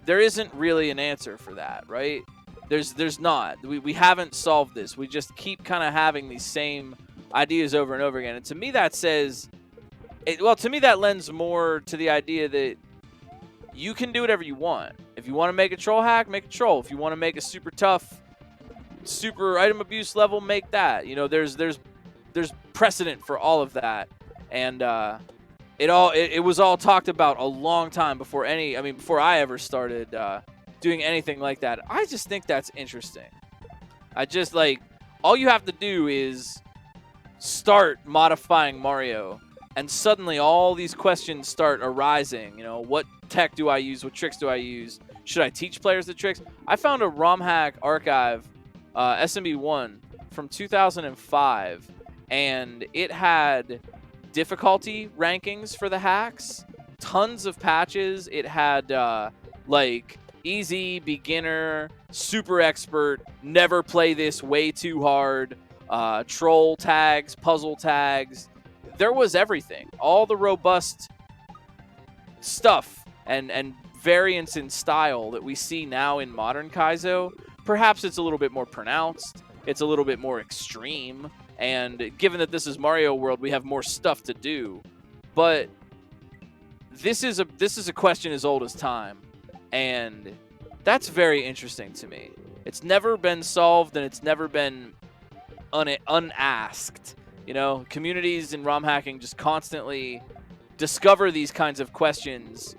There isn't really an answer for that, right? There's not. We haven't solved this. We just keep kind of having these same ideas over and over again. And to me, that says, to me, that lends more to the idea that you can do whatever you want. If you want to make a troll hack, make a troll. If you want to make a super tough, super item abuse level, make that. There's precedent for all of that. And it was all talked about a long time before I ever started doing anything like that. I just think that's interesting. All you have to do is start modifying Mario, and suddenly all these questions start arising. What tech do I use? What tricks do I use? Should I teach players the tricks? I found a Romhack archive, SMB1 from 2005, and it had difficulty rankings for the hacks, tons of patches. It had easy, beginner, super expert, never play this, way too hard, troll tags, puzzle tags. There was everything. All the robust stuff and variance in style that we see now in modern Kaizo. Perhaps it's a little bit more pronounced. It's a little bit more extreme. And given that this is Mario World, we have more stuff to do. But this is a question as old as time. And that's very interesting to me. It's never been solved, and it's never been unasked. Communities in ROM hacking just constantly discover these kinds of questions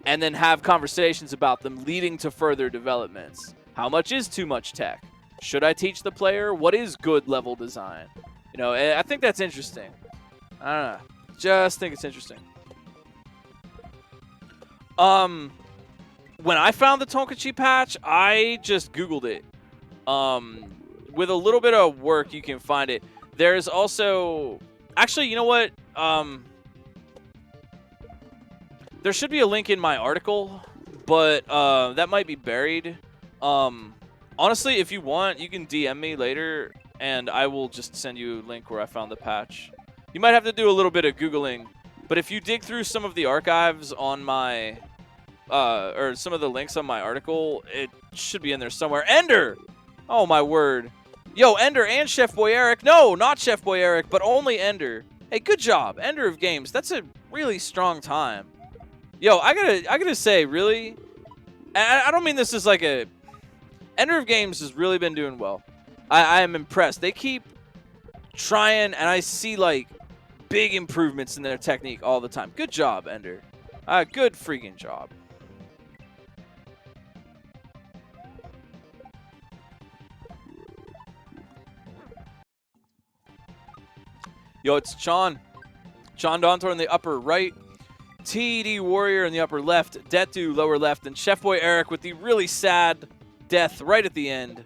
and then have conversations about them, leading to further developments. How much is too much tech? Should I teach the player? What is good level design? I think that's interesting. I don't know. Just think it's interesting. When I found the Tonkachi patch, I just Googled it. With a little bit of work, you can find it. There's also... Actually, you know what? There should be a link in my article, but that might be buried. Honestly, if you want, you can DM me later, and I will just send you a link where I found the patch. You might have to do a little bit of Googling, but if you dig through some of the archives on my... or some of the links on my article, it should be in there somewhere. Ender! Oh, my word. Yo, Ender and Chef Boy Eric. No, not Chef Boy Eric, but only Ender. Hey, good job. Ender of Games. That's a really strong time. Yo, I gotta say, really, I don't mean this as like a... Ender of Games has really been doing well. I am impressed. They keep trying, and I see, big improvements in their technique all the time. Good job, Ender. Good freaking job. Yo, it's Chon. Chon Dontor in the upper right. TD Warrior in the upper left. Detu lower left. And Chef Boy Eric with the really sad death right at the end.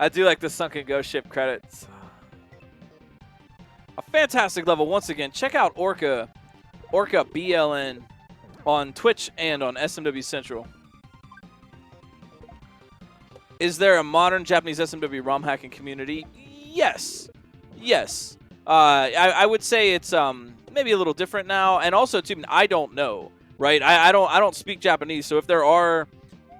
I do like the sunken ghost ship credits. A fantastic level once again. Check out Orca BLN on Twitch and on SMW Central. Is there a modern Japanese SMW ROM hacking community? Yes. Yes. I would say it's maybe a little different now, and also too, I don't know, right? I don't speak Japanese, so if there are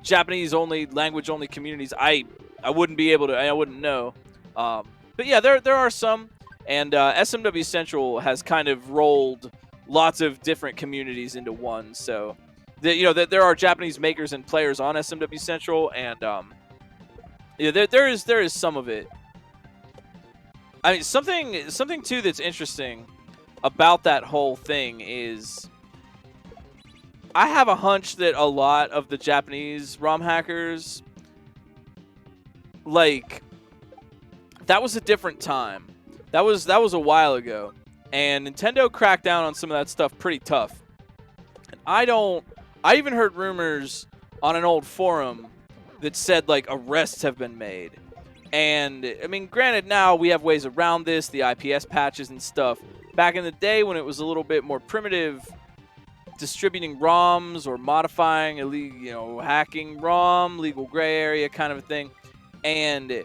Japanese only language only communities, I wouldn't be able to, I wouldn't know. But yeah, there are some, and SMW Central has kind of rolled lots of different communities into one. So, there are Japanese makers and players on SMW Central, and yeah, there is some of it. I mean, something too that's interesting about that whole thing is I have a hunch that a lot of the Japanese ROM hackers, like, that was a different time. That was a while ago, and Nintendo cracked down on some of that stuff pretty tough. And I even heard rumors on an old forum that said like arrests have been made. And I mean, granted, now we have ways around this, the IPS patches and stuff. Back in the day when it was a little bit more primitive, distributing ROMs or modifying, hacking ROM, legal gray area kind of a thing. And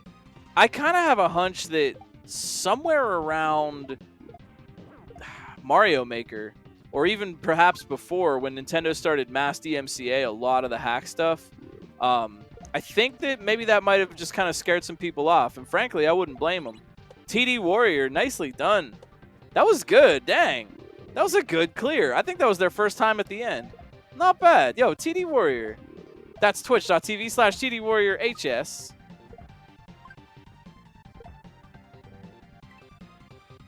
I kind of have a hunch that somewhere around Mario Maker, or even perhaps before when Nintendo started mass DMCA a lot of the hack stuff, I think that maybe that might have just kind of scared some people off. And frankly, I wouldn't blame them. TD Warrior, nicely done. That was good. Dang. That was a good clear. I think that was their first time at the end. Not bad. Yo, TD Warrior. That's twitch.tv/TD Warrior HS.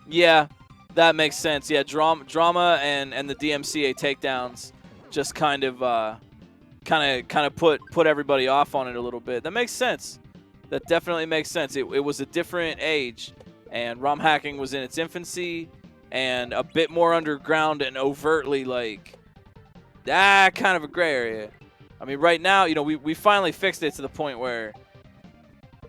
Yeah, that makes sense. Yeah, drama and the DMCA takedowns just kind of put everybody off on it a little bit. That makes sense. That definitely makes sense. It was a different age, and ROM hacking was in its infancy and a bit more underground and overtly kind of a gray area. I mean, right now, we finally fixed it to the point where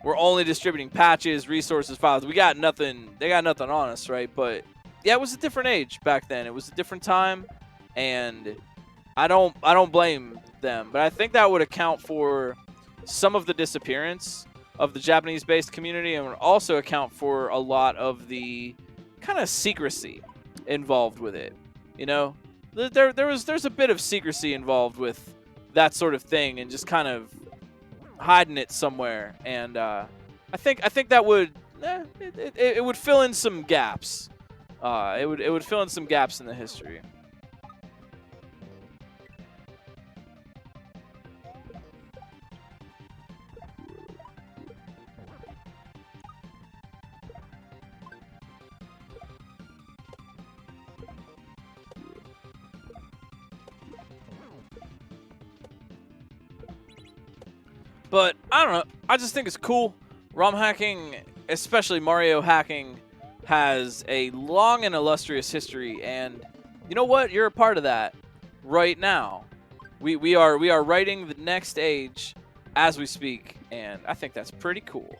we're only distributing patches, resources, files. We got nothing. They got nothing on us, right? But yeah, it was a different age back then. It was a different time, and I don't blame them. But I think that would account for some of the disappearance of the Japanese-based community, and would also account for a lot of the kind of secrecy involved with it. There's a bit of secrecy involved with that sort of thing, and just kind of hiding it somewhere. And I think that would it would fill in some gaps. It would fill in some gaps in the history. But I don't know. I just think it's cool. ROM hacking, especially Mario hacking, has a long and illustrious history, and you know what? You're a part of that right now. We are writing the next age as we speak, and I think that's pretty cool.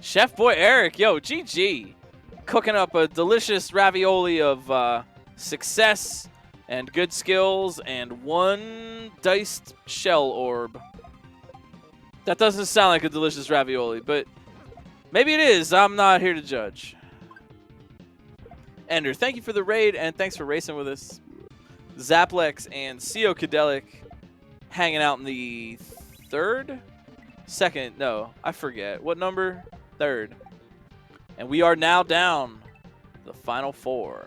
Chef Boy Eric, yo, GG, cooking up a delicious ravioli of success and good skills and one diced shell orb. That doesn't sound like a delicious ravioli, but maybe it is. I'm not here to judge. Ender, thank you for the raid, and thanks for racing with us. Zaplex and CO Kadelic hanging out in the second, no, I forget. What number? Third. And we are now down the final four.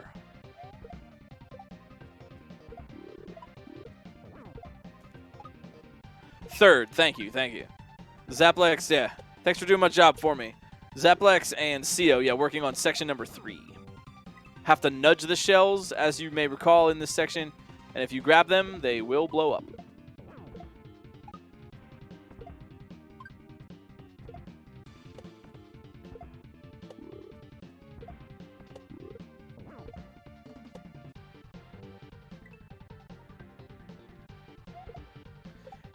Third, thank you. Zaplex, yeah. Thanks for doing my job for me. Zaplex and CO, yeah, working on section number 3. Have to nudge the shells, as you may recall in this section, and if you grab them, they will blow up.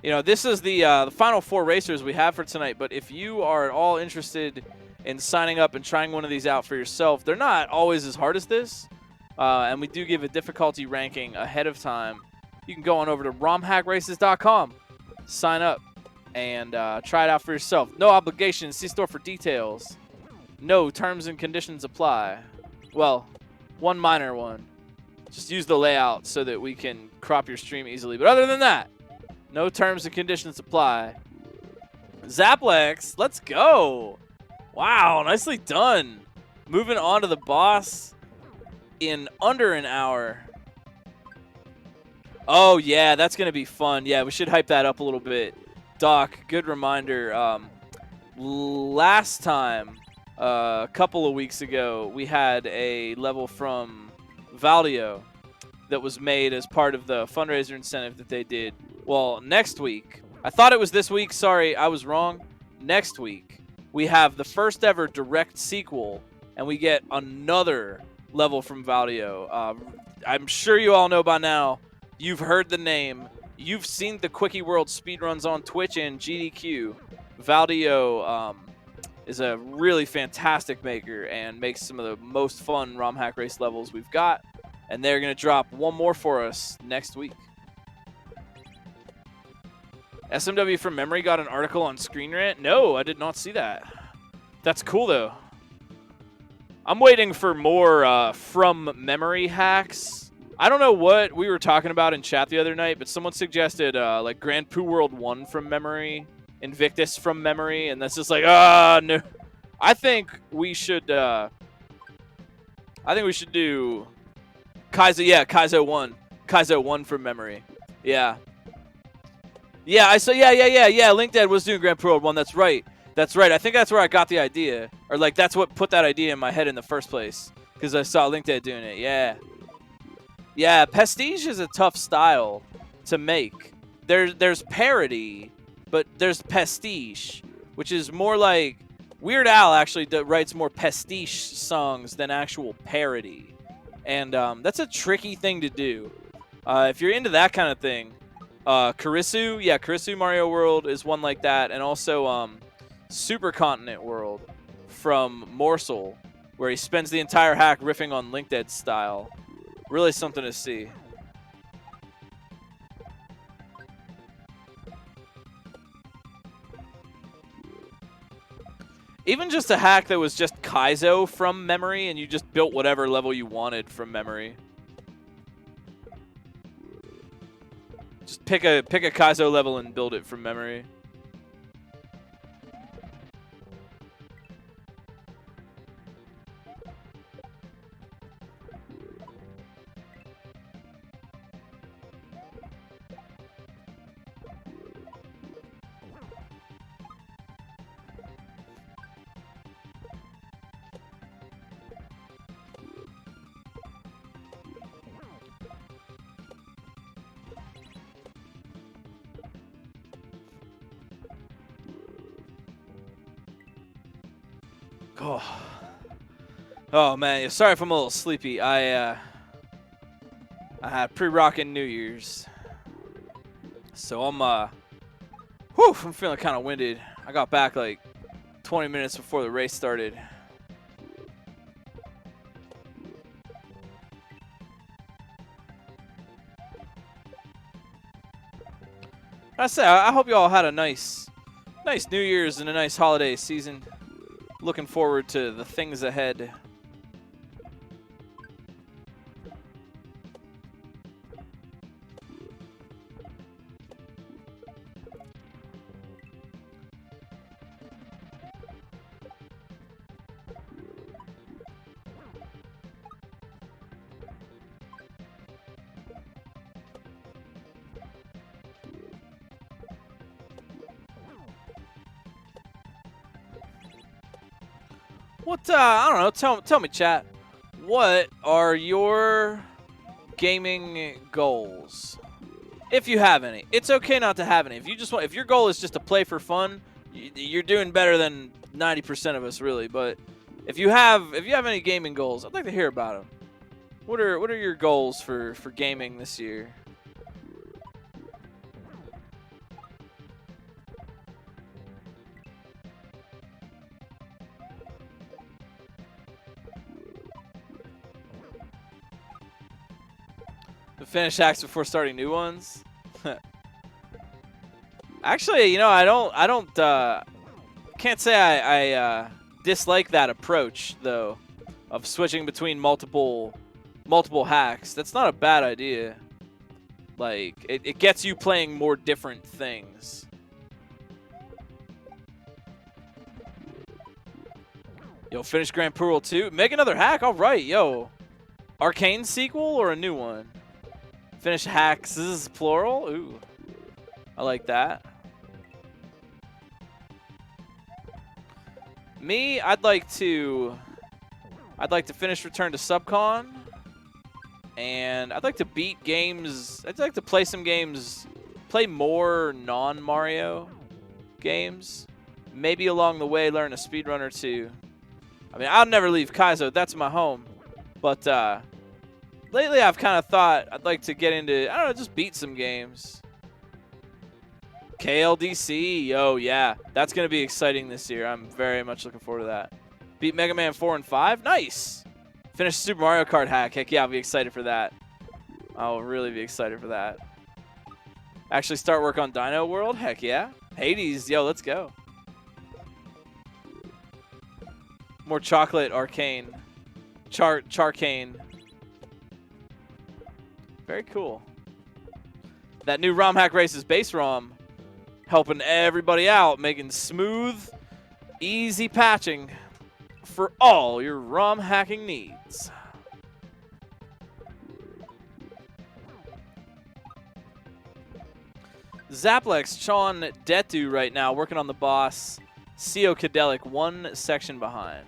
You know, this is the final 4 racers we have for tonight, but if you are at all interested in signing up and trying one of these out for yourself, they're not always as hard as this, and we do give a difficulty ranking ahead of time. You can go on over to romhackraces.com, sign up, and try it out for yourself. No obligation. See store for details. No terms and conditions apply. Well, one minor one. Just use the layout so that we can crop your stream easily. But other than that, no terms and conditions apply. Zaplex, let's go. Wow, nicely done. Moving on to the boss in under an hour. Oh, yeah, that's going to be fun. Yeah, we should hype that up a little bit. Doc, good reminder. Last time, a couple of weeks ago, we had a level from Valdio that was made as part of the fundraiser incentive that they did. Well, next week, I thought it was this week. Sorry, I was wrong. Next week, we have the first ever direct sequel, and we get another level from Valdio. I'm sure you all know by now. You've heard the name. You've seen the Quickie World speedruns on Twitch and GDQ. Valdio is a really fantastic maker and makes some of the most fun Romhack race levels we've got. And they're going to drop one more for us next week. SMW from Memory got an article on Screen Rant? No, I did not see that. That's cool, though. I'm waiting for more from Memory hacks. I don't know what we were talking about in chat the other night, but someone suggested like Grand Poo World 1 from Memory, Invictus from Memory, and that's just like, no. I think we should do Kaizo, yeah, Kaizo 1. Kaizo 1 from Memory. Yeah. Yeah, I saw, yeah. LinkDead was doing Grand Poo World 1, that's right. That's right, I think that's where I got the idea. Or like, that's what put that idea in my head in the first place. Because I saw LinkDead doing it, yeah. Yeah, Pastiche is a tough style to make. There's parody, but there's pastiche, which is more like Weird Al actually writes more pastiche songs than actual parody, and that's a tricky thing to do. If you're into that kind of thing, Karisu, yeah, Karisu Mario World is one like that, and also Supercontinent World from Morsel, where he spends the entire hack riffing on LinkDead's style. Really something to see. Even just a hack that was just Kaizo from Memory and you just built whatever level you wanted from Memory. Just pick a Kaizo level and build it from Memory. Oh man, sorry if I'm a little sleepy. I had pre-rockin' New Year's, so I'm feeling kind of winded. I got back like 20 minutes before the race started. I say, I hope you all had a nice New Year's and a nice holiday season. Looking forward to the things ahead. What, I don't know, tell me, chat. What are your gaming goals? If you have any. It's okay not to have any. If your goal is just to play for fun, you're doing better than 90% of us, really. But if you have any gaming goals, I'd like to hear about them. What are your goals for gaming this year? Finish hacks before starting new ones. Actually, you know, I don't can't say I dislike that approach though, of switching between multiple hacks. That's not a bad idea. Like it gets you playing more different things. Yo, finish Grand Purl 2. Make another hack. All right, yo. Arcane sequel or a new one? Finish hacks. This is plural. Ooh, I like that. Me, I'd like to finish Return to Subcon, and I'd like to beat games. I'd like to play some games, play more non-Mario games. Maybe along the way learn a speedrun or two. I mean, I'll never leave Kaizo. That's my home. But lately I've kind of thought I'd like to get into, I don't know, just beat some games. KLDC, yo, yeah. That's going to be exciting this year. I'm very much looking forward to that. Beat Mega Man 4 and 5. Nice. Finish Super Mario Kart hack. Heck yeah, I'll be excited for that. I'll really be excited for that. Actually start work on Dino World. Heck yeah. Hades, yo, let's go. More chocolate arcane. Charcane. Very cool. That new Romhack Races base ROM helping everybody out, making smooth, easy patching for all your ROM hacking needs. Zaplex Chon Detu right now working on the boss. Seo Kadelic one section behind.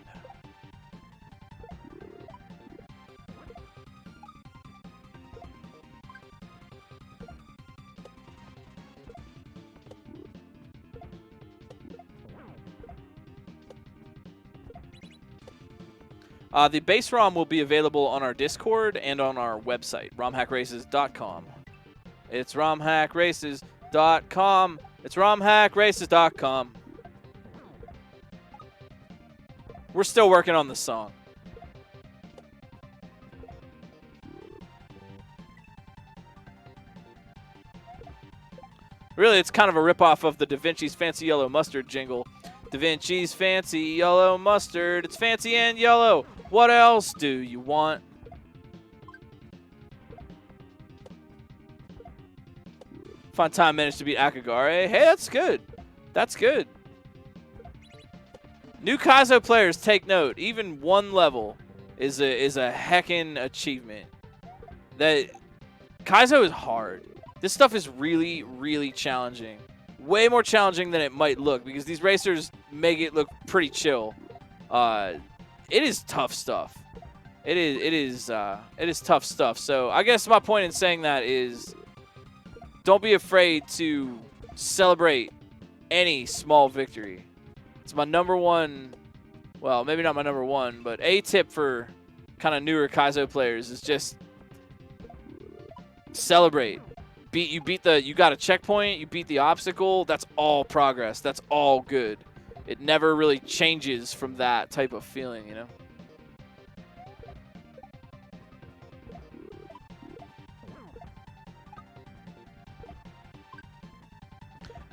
The base ROM will be available on our Discord and on our website, romhackraces.com. It's romhackraces.com. It's romhackraces.com. We're still working on the song. Really, it's kind of a ripoff of the Da Vinci's Fancy Yellow Mustard jingle. Da Vinci's Fancy Yellow Mustard. It's fancy and yellow. What else do you want? Fun time managed to beat Akagare. Hey, that's good. That's good. New Kaizo players, take note. Even one level is a heckin' achievement. That Kaizo is hard. This stuff is really, really challenging. Way more challenging than it might look because these racers make it look pretty chill. It is tough stuff. It is tough stuff. So I guess my point in saying that is, don't be afraid to celebrate any small victory. It's my #1. Well, maybe not my #1, but a tip for kind of newer Kaizo players is just celebrate. You got a checkpoint, you beat the obstacle, that's all progress. That's all good. It never really changes from that type of feeling, you know?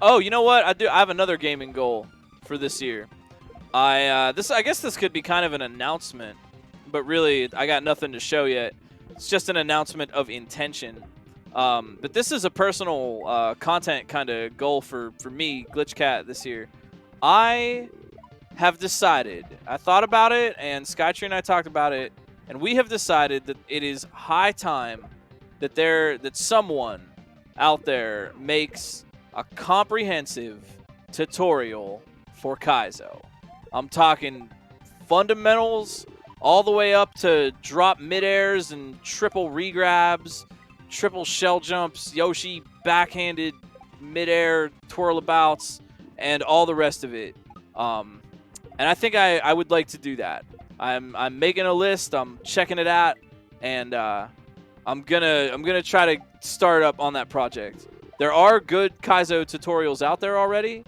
Oh, you know what? I have another gaming goal for this year. I guess this could be kind of an announcement, but really I got nothing to show yet. It's just an announcement of intention. But this is a personal content kind of goal for me, GlitchCat, this year. I have decided, I thought about it, and Skytree and I talked about it, and we have decided that it is high time that someone out there makes a comprehensive tutorial for Kaizo. I'm talking fundamentals all the way up to drop mid-airs and triple regrabs, triple shell jumps, Yoshi backhanded mid-air twirlabouts, and all the rest of it. And I think I would like to do that. I'm making a list. I'm checking it out, and I'm gonna try to start up on that project. There are good Kaizo tutorials out there already.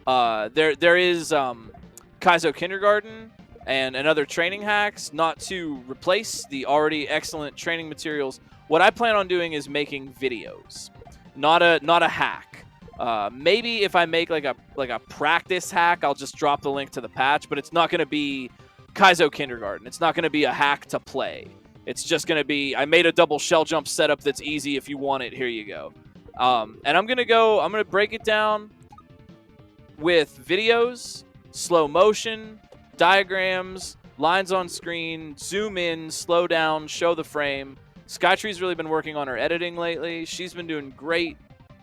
There is Kaizo Kindergarten, and other training hacks, not to replace the already excellent training materials. What I plan on doing is making videos, not a hack. Maybe if I make like a practice hack, I'll just drop the link to the patch, but it's not going to be Kaizo Kindergarten. It's not going to be a hack to play. It's just going to be, I made a double shell jump setup that's easy. If you want it, here you go. And I'm going to break it down with videos, slow motion, diagrams, lines on screen, zoom in, slow down, show the frame. Skytree's really been working on her editing lately. She's been doing great.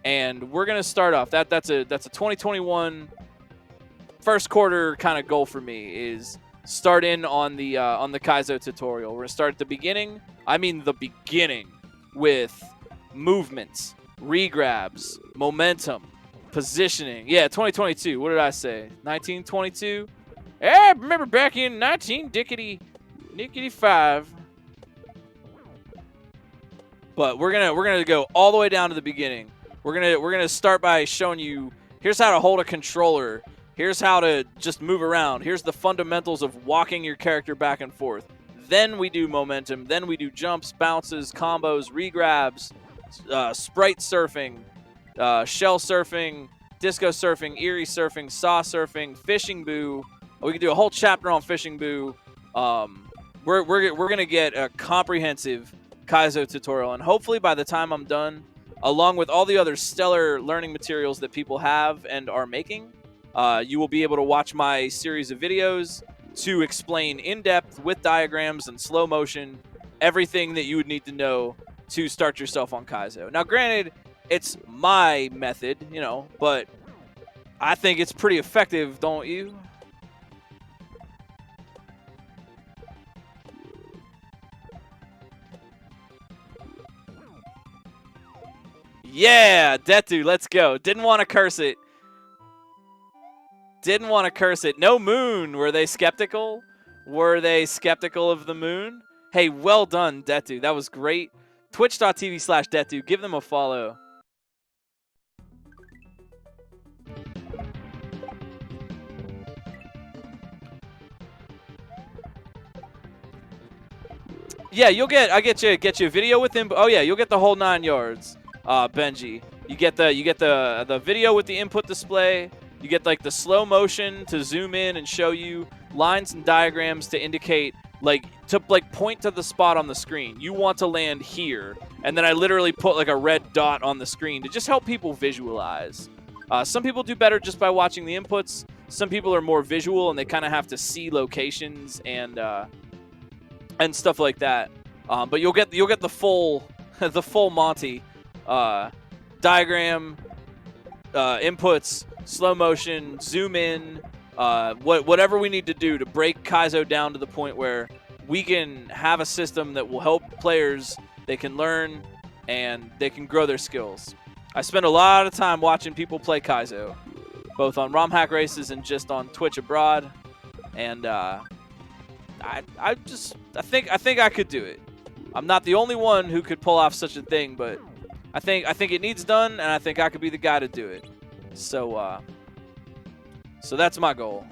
And we're going to start off. That's a 2021 first quarter kind of goal for me, is start in on the Kaizo tutorial. We're going to start at the beginning. I mean the beginning, with movements, regrabs, momentum, positioning. Yeah, 2022. What did I say? 1922? Yeah, remember back in 19-dickety-5. But we're gonna go all the way down to the beginning. We're gonna start by showing you, here's how to hold a controller. Here's how to just move around. Here's the fundamentals of walking your character back and forth. Then we do momentum. Then we do jumps, bounces, combos, regrabs, sprite surfing, shell surfing, disco surfing, eerie surfing, saw surfing, fishing boo. We can do a whole chapter on fishing boo. We're gonna get a comprehensive Kaizo tutorial, and hopefully by the time I'm done, along with all the other stellar learning materials that people have and are making, you will be able to watch my series of videos to explain in depth with diagrams and slow motion everything that you would need to know to start yourself on Kaizo. Now, granted, it's my method, you know, but I think it's pretty effective, don't you? Yeah, Detu, let's go. Didn't want to curse it. Didn't want to curse it. No moon. Were they skeptical? Were they skeptical of the moon? Hey, well done, Detu. That was great. Twitch.tv/Detu. Give them a follow. Yeah, I get you a video with him. Oh yeah, you'll get the whole 9 yards. Benji. You get the video with the input display. You get like the slow motion to zoom in and show you lines and diagrams to indicate, to point to the spot on the screen. You want to land here, and then I literally put like a red dot on the screen to just help people visualize. Some people do better just by watching the inputs. Some people are more visual and they kind of have to see locations and stuff like that. But you'll get the full the full Monty. Diagram, inputs, slow motion, zoom in, whatever we need to do to break Kaizo down to the point where we can have a system that will help players. They can learn and they can grow their skills. I spend a lot of time watching people play Kaizo, both on Romhack races and just on Twitch abroad, and I think I could do it. I'm not the only one who could pull off such a thing, but I think it needs done, and I think I could be the guy to do it. So that's my goal.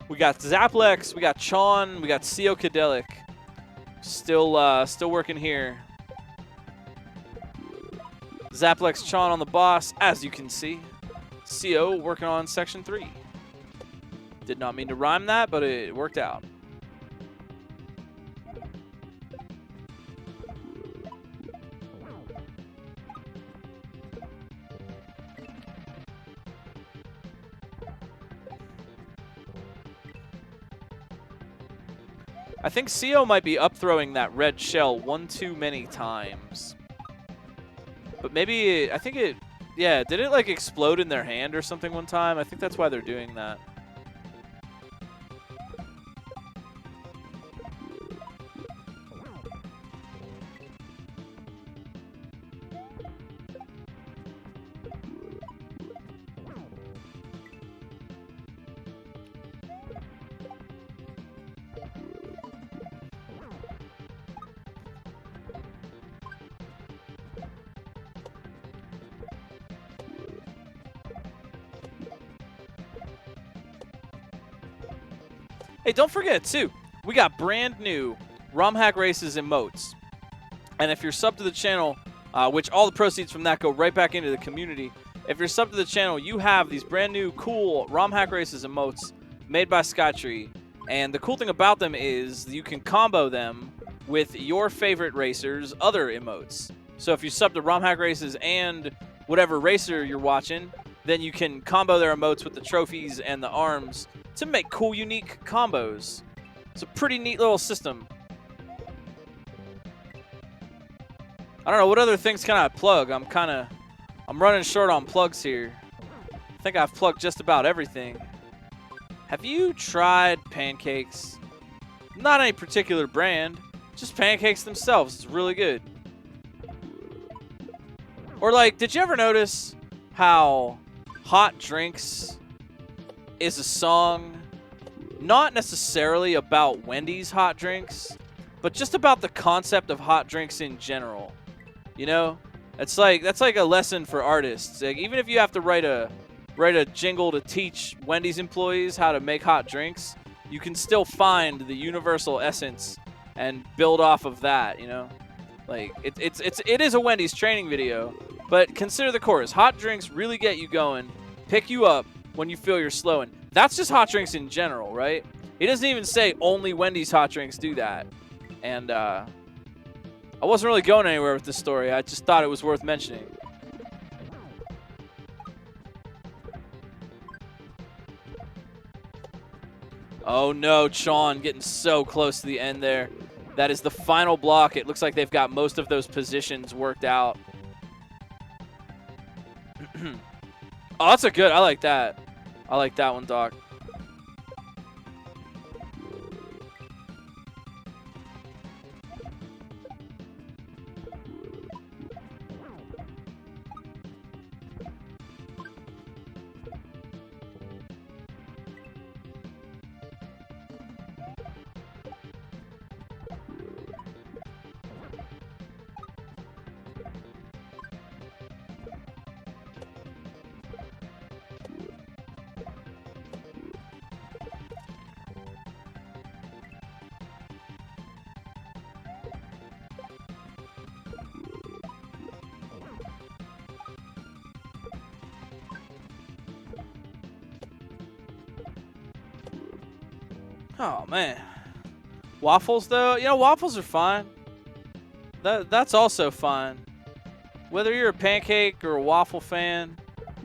We got Zaplex, we got Chon, we got Co Kadelic. Still working here. Zaplex, Chon on the boss, as you can see. CO working on section 3. Did not mean to rhyme that, but it worked out. I think CO might be up throwing that red shell one too many times. But maybe, I think it, yeah, did it like explode in their hand or something one time? I think that's why they're doing that. Hey, don't forget, too, we got brand new Romhack Races emotes. And if you're sub to the channel, which all the proceeds from that go right back into the community, if you're sub to the channel, you have these brand new cool Romhack Races emotes made by Skytree. And the cool thing about them is you can combo them with your favorite racers' other emotes. So if you sub to Romhack Races and whatever racer you're watching, then you can combo their emotes with the trophies and the arms to make cool, unique combos. It's a pretty neat little system. I don't know, what other things can I plug? I'm running short on plugs here. I think I've plugged just about everything. Have you tried pancakes? Not any particular brand, just pancakes themselves. It's really good. Or like, did you ever notice how Hot Drinks is a song not necessarily about Wendy's hot drinks, but just about the concept of hot drinks in general? You know, that's like a lesson for artists. Like, even if you have to write a jingle to teach Wendy's employees how to make hot drinks, you can still find the universal essence and build off of that. You know, like it is a Wendy's training video, but consider the chorus. Hot drinks really get you going, pick you up when you feel you're slowing. That's just hot drinks in general, right? It doesn't even say only Wendy's hot drinks do that. And I wasn't really going anywhere with this story. I just thought it was worth mentioning. Oh no, Sean getting so close to the end there. That is the final block. It looks like they've got most of those positions worked out. Oh, that's a good. I like that. I like that one, Doc. Oh, man. Waffles, though? You know, waffles are fine. That's also fine. Whether you're a pancake or a waffle fan,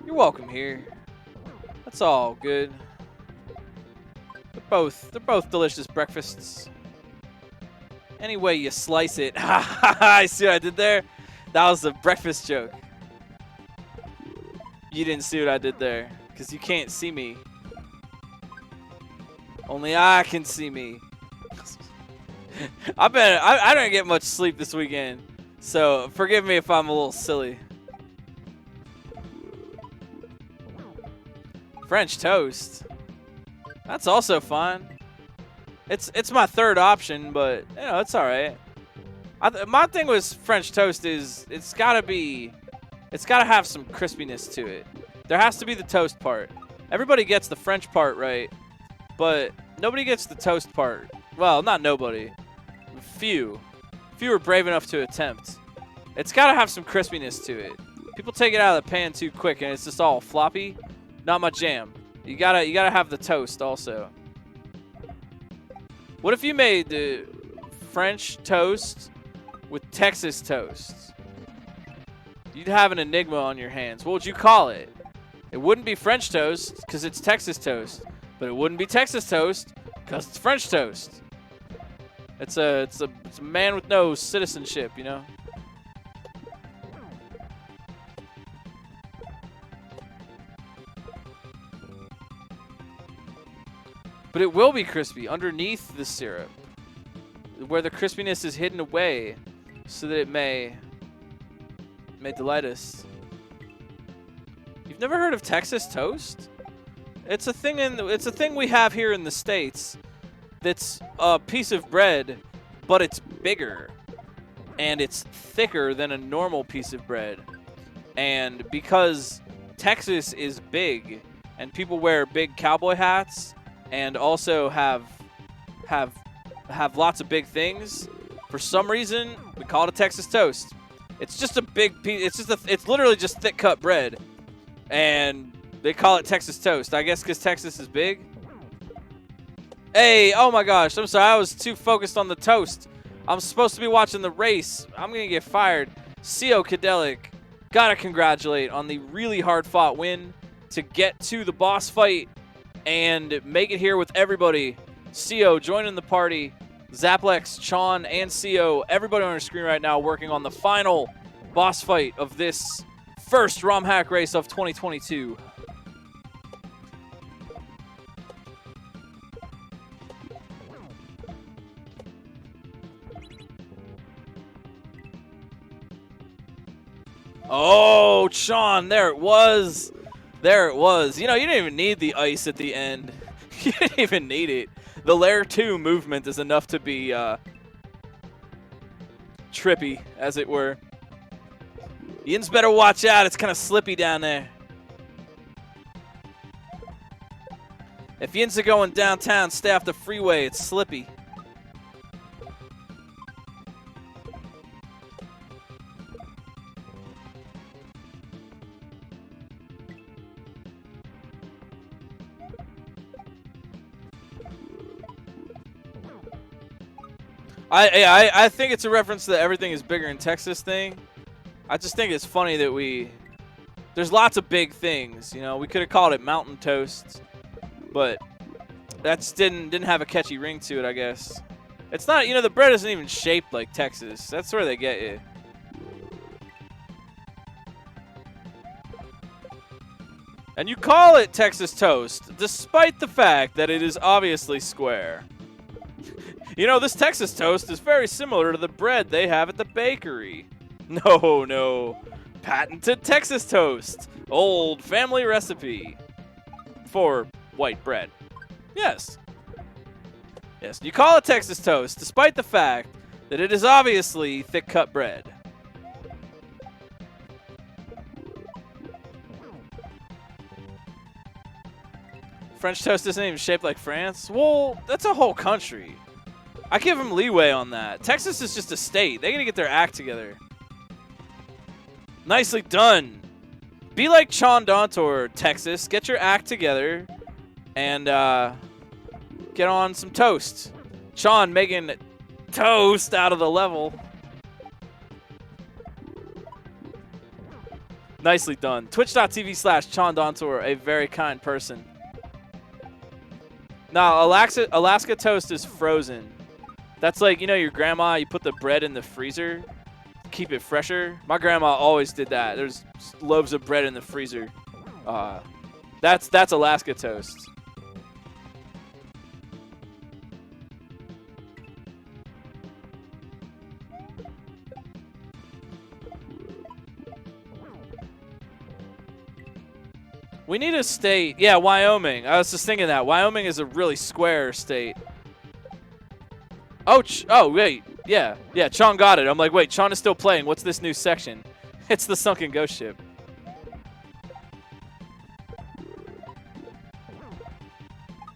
you're welcome here. That's all good. They're both delicious breakfasts. Any way you slice it. I see what I did there? That was a breakfast joke. You didn't see what I did there, because you can't see me. Only I can see me. I didn't get much sleep this weekend, so forgive me if I'm a little silly. French toast. That's also fine. It's my third option, but you know, it's all right. My thing with French toast is it's gotta have some crispiness to it. There has to be the toast part. Everybody gets the French part right, but nobody gets the toast part. Well, not nobody. Few are brave enough to attempt. It's got to have some crispiness to it. People take it out of the pan too quick, and it's just all floppy. Not my jam. You gotta have the toast also. What if you made the French toast with Texas toast? You'd have an enigma on your hands. What would you call it? It wouldn't be French toast because it's Texas toast, but it wouldn't be Texas toast because it's French toast. It's a man with no citizenship, you know. But it will be crispy underneath the syrup, where the crispiness is hidden away, so that it may delight us. You've never heard of Texas toast? It's a thing we have here in the States. That's a piece of bread, but it's bigger and it's thicker than a normal piece of bread. And because Texas is big and people wear big cowboy hats and also have have lots of big things. For some reason, we call it a Texas toast. It's just a big piece. It's literally just thick cut bread, and they call it Texas toast. I guess because Texas is big. Hey, oh my gosh, I'm sorry. I was too focused on the toast. I'm supposed to be watching the race. I'm gonna get fired. CO Kadelic, gotta congratulate on the really hard-fought win to get to the boss fight and make it here with everybody. CO joining the party. Zaplex, Chon, and CO, everybody on our screen right now working on the final boss fight of this first Romhack race of 2022. Oh, Chon, there it was. There it was. You know, you didn't even need the ice at the end. You didn't even need it. The Layer 2 movement is enough to be trippy, as it were. Yins better watch out. It's kind of slippy down there. If Yins are going downtown, stay off the freeway. It's slippy. I think it's a reference to the everything is bigger in Texas thing. I just think it's funny that there's lots of big things, you know. We could have called it mountain toast, but that just didn't have a catchy ring to it, I guess. It's not, you know, the bread isn't even shaped like Texas. That's where they get you. And you call it Texas toast, despite the fact that it is obviously square. You know, this Texas toast is very similar to the bread they have at the bakery. No, no. Patented Texas toast. Old family recipe. For white bread. Yes. Yes, you call it Texas toast, despite the fact that it is obviously thick-cut bread. French toast isn't even shaped like France? Well, that's a whole country. I give them leeway on that. Texas is just a state. They gotta get their act together. Nicely done. Be like Chondontor, Texas. Get your act together and get on some toast. Chon making toast out of the level. Nicely done. Twitch.tv/Chondontor, a very kind person. Now, Alaska toast is frozen. That's like, you know, your grandma, you put the bread in the freezer, keep it fresher. My grandma always did that. There's loaves of bread in the freezer. That's Alaska toast. We need a state. Yeah, Wyoming. I was just thinking that. Wyoming is a really square state. Oh, wait. Yeah, Chon got it. I'm like, wait, Chon is still playing. What's this new section? It's the sunken ghost ship.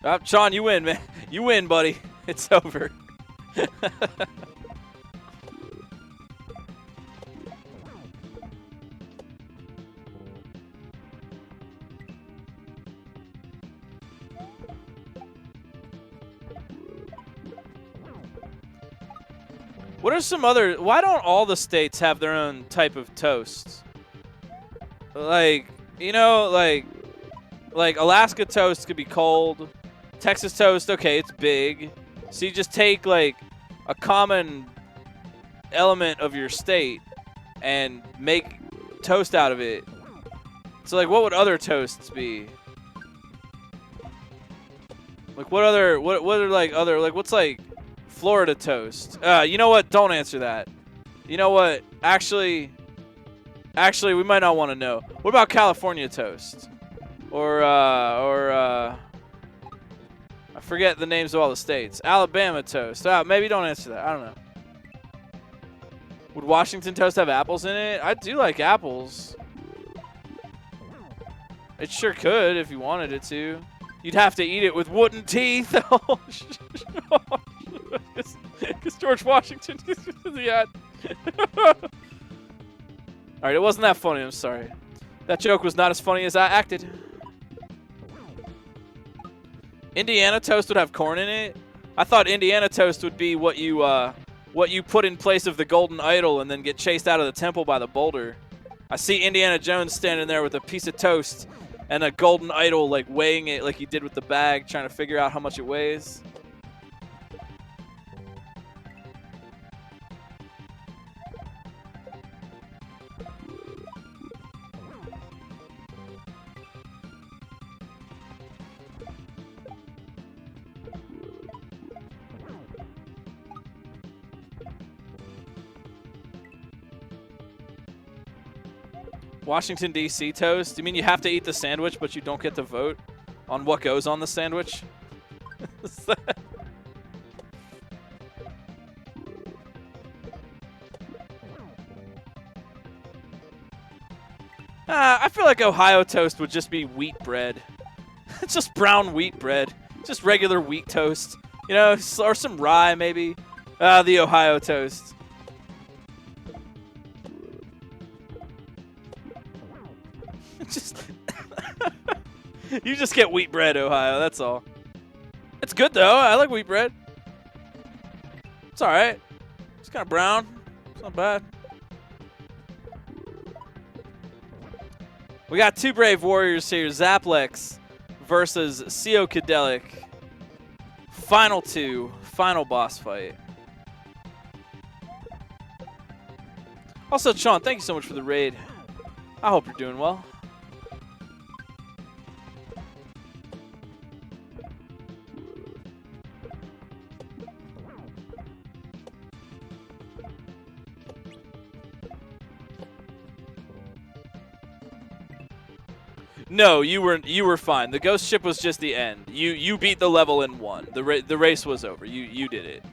Oh, Chon, you win, man. You win, buddy. It's over. What are some other... Why don't all the states have their own type of toast? Like, you know, like Alaska toast could be cold. Texas toast, okay, it's big. So you just take, like, a common element of your state and make toast out of it. So, like, what would other toasts be? Like, what are, like, other... Like, what's, like... Florida toast. You know what? Don't answer that. You know what? Actually, we might not want to know. What about California toast? Or I forget the names of all the states. Alabama toast. Maybe don't answer that. I don't know. Would Washington toast have apples in it? I do like apples. It sure could if you wanted it to. You'd have to eat it with wooden teeth. Because George Washington. Yeah. All right, it wasn't that funny. I'm sorry. That joke was not as funny as I acted. Indiana toast would have corn in it. I thought Indiana toast would be what you put in place of the golden idol and then get chased out of the temple by the boulder. I see Indiana Jones standing there with a piece of toast and a golden idol, like weighing it like he did with the bag, trying to figure out how much it weighs. Washington, D.C. toast? You mean you have to eat the sandwich, but you don't get to vote on what goes on the sandwich? I feel like Ohio toast would just be wheat bread. It's just brown wheat bread. Just regular wheat toast. You know, or some rye maybe. The Ohio toast. You just get wheat bread, Ohio. That's all. It's good though. I like wheat bread. It's all right. It's kind of brown. It's not bad. We got two brave warriors here. Zaplex versus Seokadelic. Final two. Final boss fight. Also, Sean, thank you so much for the raid. I hope you're doing well. No, you were fine. The ghost ship was just the end. You beat the level and won. The race was over. You did it.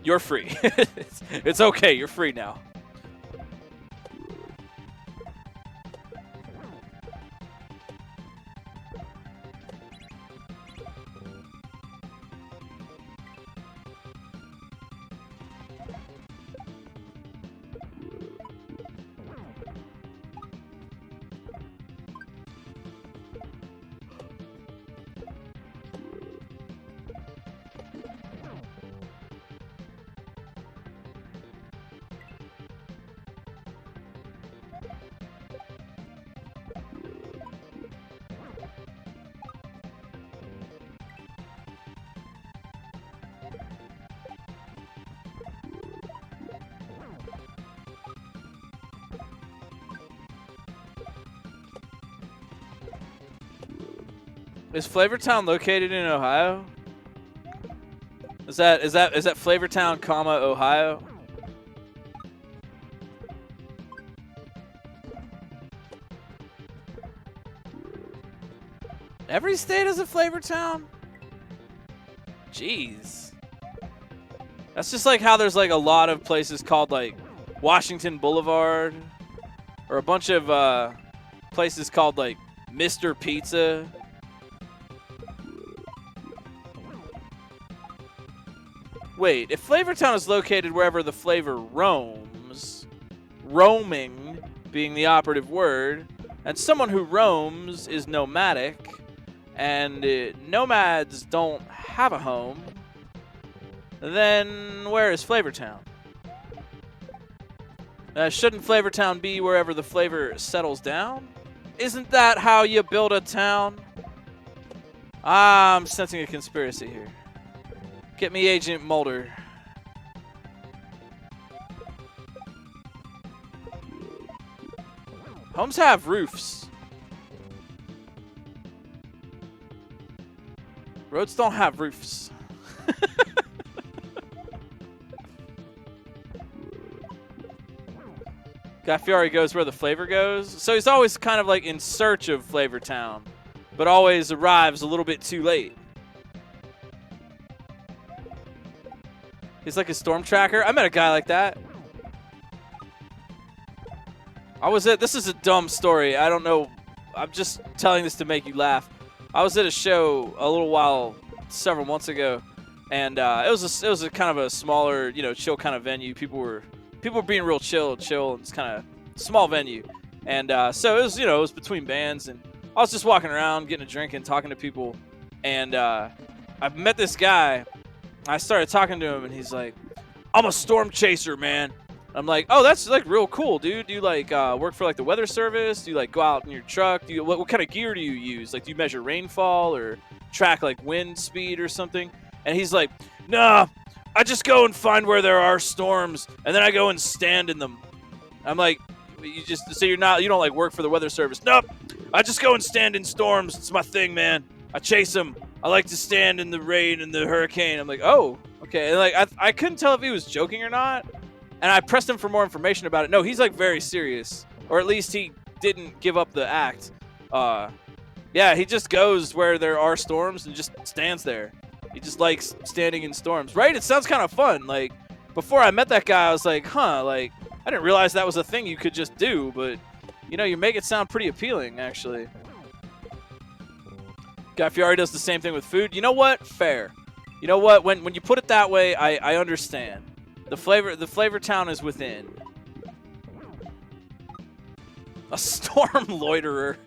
You're free. It's okay. You're free now. Is Flavortown located in Ohio? Is that Flavortown, comma, Ohio? Every state has a Flavortown? Jeez. That's just like how there's like a lot of places called like Washington Boulevard, or a bunch of places called like Mr. Pizza. Wait, if Flavortown is located wherever the flavor roams, roaming being the operative word, and someone who roams is nomadic, and nomads don't have a home, then where is Flavortown? Shouldn't Flavortown be wherever the flavor settles down? Isn't that how you build a town? I'm sensing a conspiracy here. Get me Agent Mulder. Homes have roofs. Roads don't have roofs. Guy Fieri goes where the flavor goes. So he's always kind of like in search of Flavortown, but always arrives a little bit too late. He's like a storm tracker. I met a guy like that. This is a dumb story. I don't know. I'm just telling this to make you laugh. I was at a show a little while, several months ago, and it was a kind of a smaller, chill kind of venue. People were being real chill. It's kind of small venue, and so it was it was between bands, and I was just walking around, getting a drink and talking to people, and I met this guy. I started talking to him, and he's like, "I'm a storm chaser, man." I'm like, "Oh, that's like real cool, dude. Do you like work for like the weather service? Do you like go out in your truck? Do you what kind of gear do you use? Like, do you measure rainfall or track like wind speed or something?" And he's like, "Nah, I just go and find where there are storms, and then I go and stand in them." I'm like, "You just so you don't like work for the weather service?" "Nope, I just go and stand in storms. It's my thing, man. I chase them. I like to stand in the rain and the hurricane." I'm like, "Oh, okay." And like I couldn't tell if he was joking or not. And I pressed him for more information about it. No, he's like very serious, or at least he didn't give up the act. Yeah, he just goes where there are storms and just stands there. He just likes standing in storms, right? It sounds kind of fun. Like before I met that guy, I was like, huh, like I didn't realize that was a thing you could just do, but you make it sound pretty appealing, actually. Guy Fieri does the same thing with food. You know what? Fair. You know what? When you put it that way, I the flavor town is within. A storm loiterer.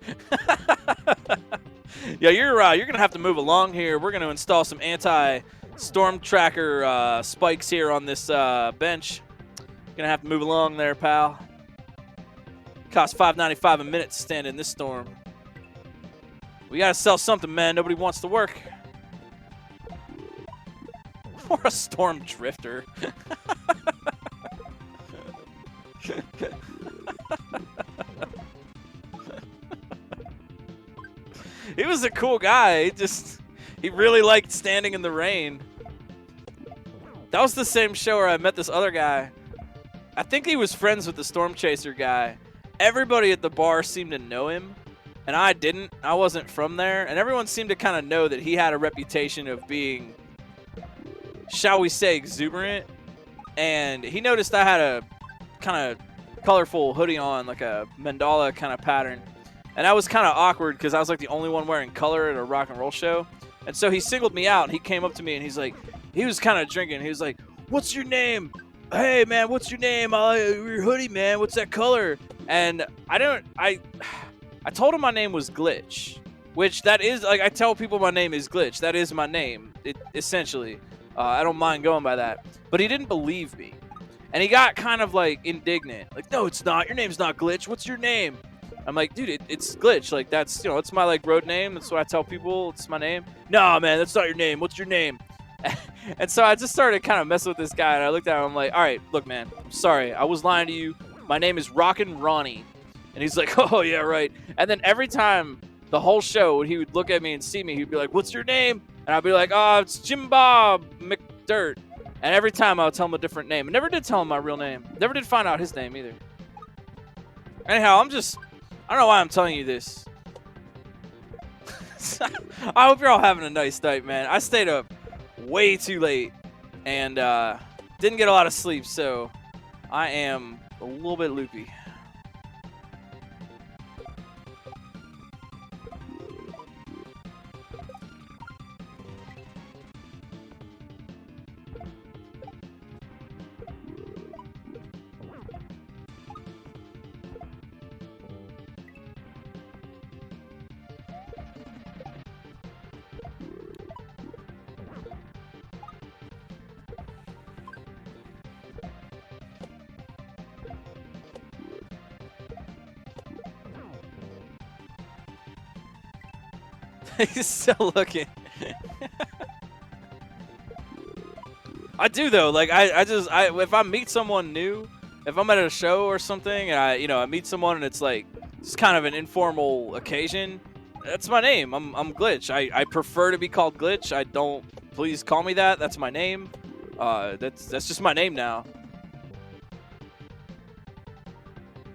Yeah, you're gonna have to move along here. We're gonna install some anti-storm tracker spikes here on this bench. Gonna have to move along there, pal. Costs $5.95 a minute to stand in this storm. We gotta sell something, man. Nobody wants to work. Or a storm drifter. He was a cool guy. He really liked standing in the rain. That was the same show where I met this other guy. I think he was friends with the storm chaser guy. Everybody at the bar seemed to know him, and I didn't. I wasn't from there, and everyone seemed to kind of know that he had a reputation of being, shall we say, exuberant. And he noticed I had a kind of colorful hoodie on, like a mandala kind of pattern. And that was kind of awkward because I was like the only one wearing color at a rock and roll show. And so he singled me out. He came up to me and he's like, he was kind of drinking. He was like, "What's your name? Hey, man, what's your name? Your hoodie, man. What's that color?" And I told him my name was Glitch, which that is, like, I tell people my name is Glitch. That is my name, essentially. I don't mind going by that. But he didn't believe me. And he got kind of, like, indignant. Like, "No, it's not. Your name's not Glitch. What's your name?" I'm like, "Dude, it's Glitch. Like, that's, it's my, like, road name. That's what I tell people. It's my name." "No, man, that's not your name. What's your name?" And so I just started kind of messing with this guy, and I looked at him. I'm like, "All right, look, man, I'm sorry. I was lying to you. My name is Rockin' Ronnie." And he's like, "Oh, yeah, right." And then every time, the whole show, when he would look at me and see me, he'd be like, "What's your name?" And I'd be like, "Oh, it's Jim Bob McDirt." And every time I would tell him a different name. I never did tell him my real name. Never did find out his name either. Anyhow, I don't know why I'm telling you this. I hope you're all having a nice night, man. I stayed up way too late and didn't get a lot of sleep, so I am a little bit loopy. He's still looking. I do though. Like if I meet someone new, if I'm at a show or something, and I meet someone and it's like it's kind of an informal occasion, that's my name. I'm Glitch. I prefer to be called Glitch. I don't. Please call me that. That's my name. That's just my name now.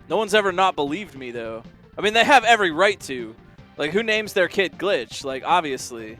No one's ever not believed me though. I mean, they have every right to. Like, who names their kid Glitch? Like, obviously.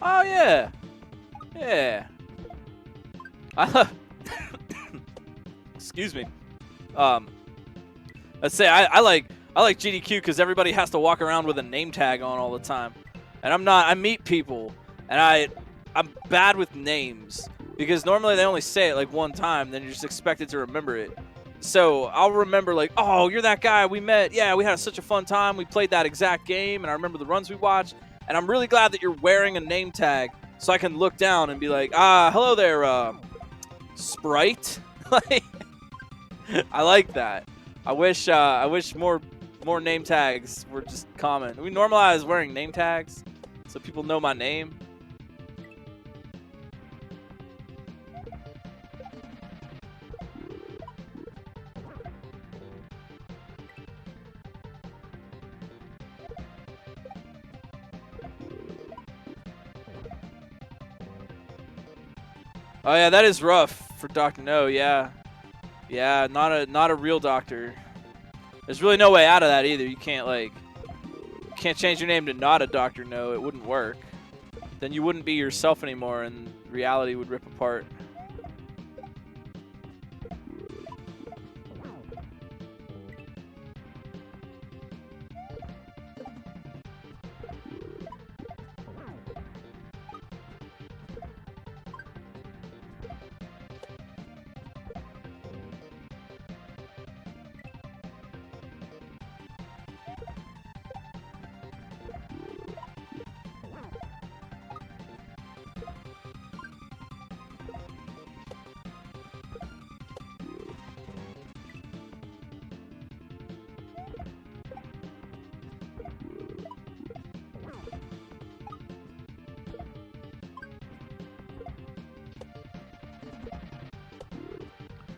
Oh, yeah. Yeah. Excuse me. Let's say I like GDQ because everybody has to walk around with a name tag on all the time, and I'm not. I meet people, and I'm bad with names because normally they only say it like one time, then you're just expected to remember it. So I'll remember like, oh, you're that guy we met. Yeah, we had such a fun time. We played that exact game, and I remember the runs we watched. And I'm really glad that you're wearing a name tag so I can look down and be like, hello there, Sprite. Like, I like that. I wish more name tags were just common. We normalize wearing name tags so people know my name. Oh yeah, that is rough for Dr. No. Yeah, yeah, not a real doctor. There's really no way out of that either. You can't change your name to not a Dr. No. It wouldn't work. Then you wouldn't be yourself anymore, and reality would rip apart.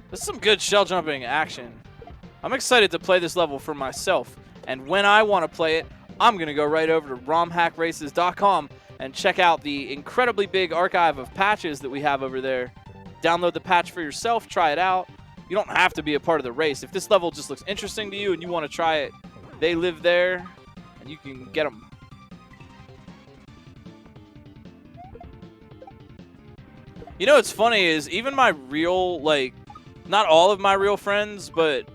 This is some good shell jumping action. I'm excited to play this level for myself, and when I want to play it, I'm going to go right over to romhackraces.com and check out the incredibly big archive of patches that we have over there. Download the patch for yourself, try it out. You don't have to be a part of the race. If this level just looks interesting to you and you want to try it, they live there, and you can get them. You know what's funny is even my real, like, not all of my real friends, but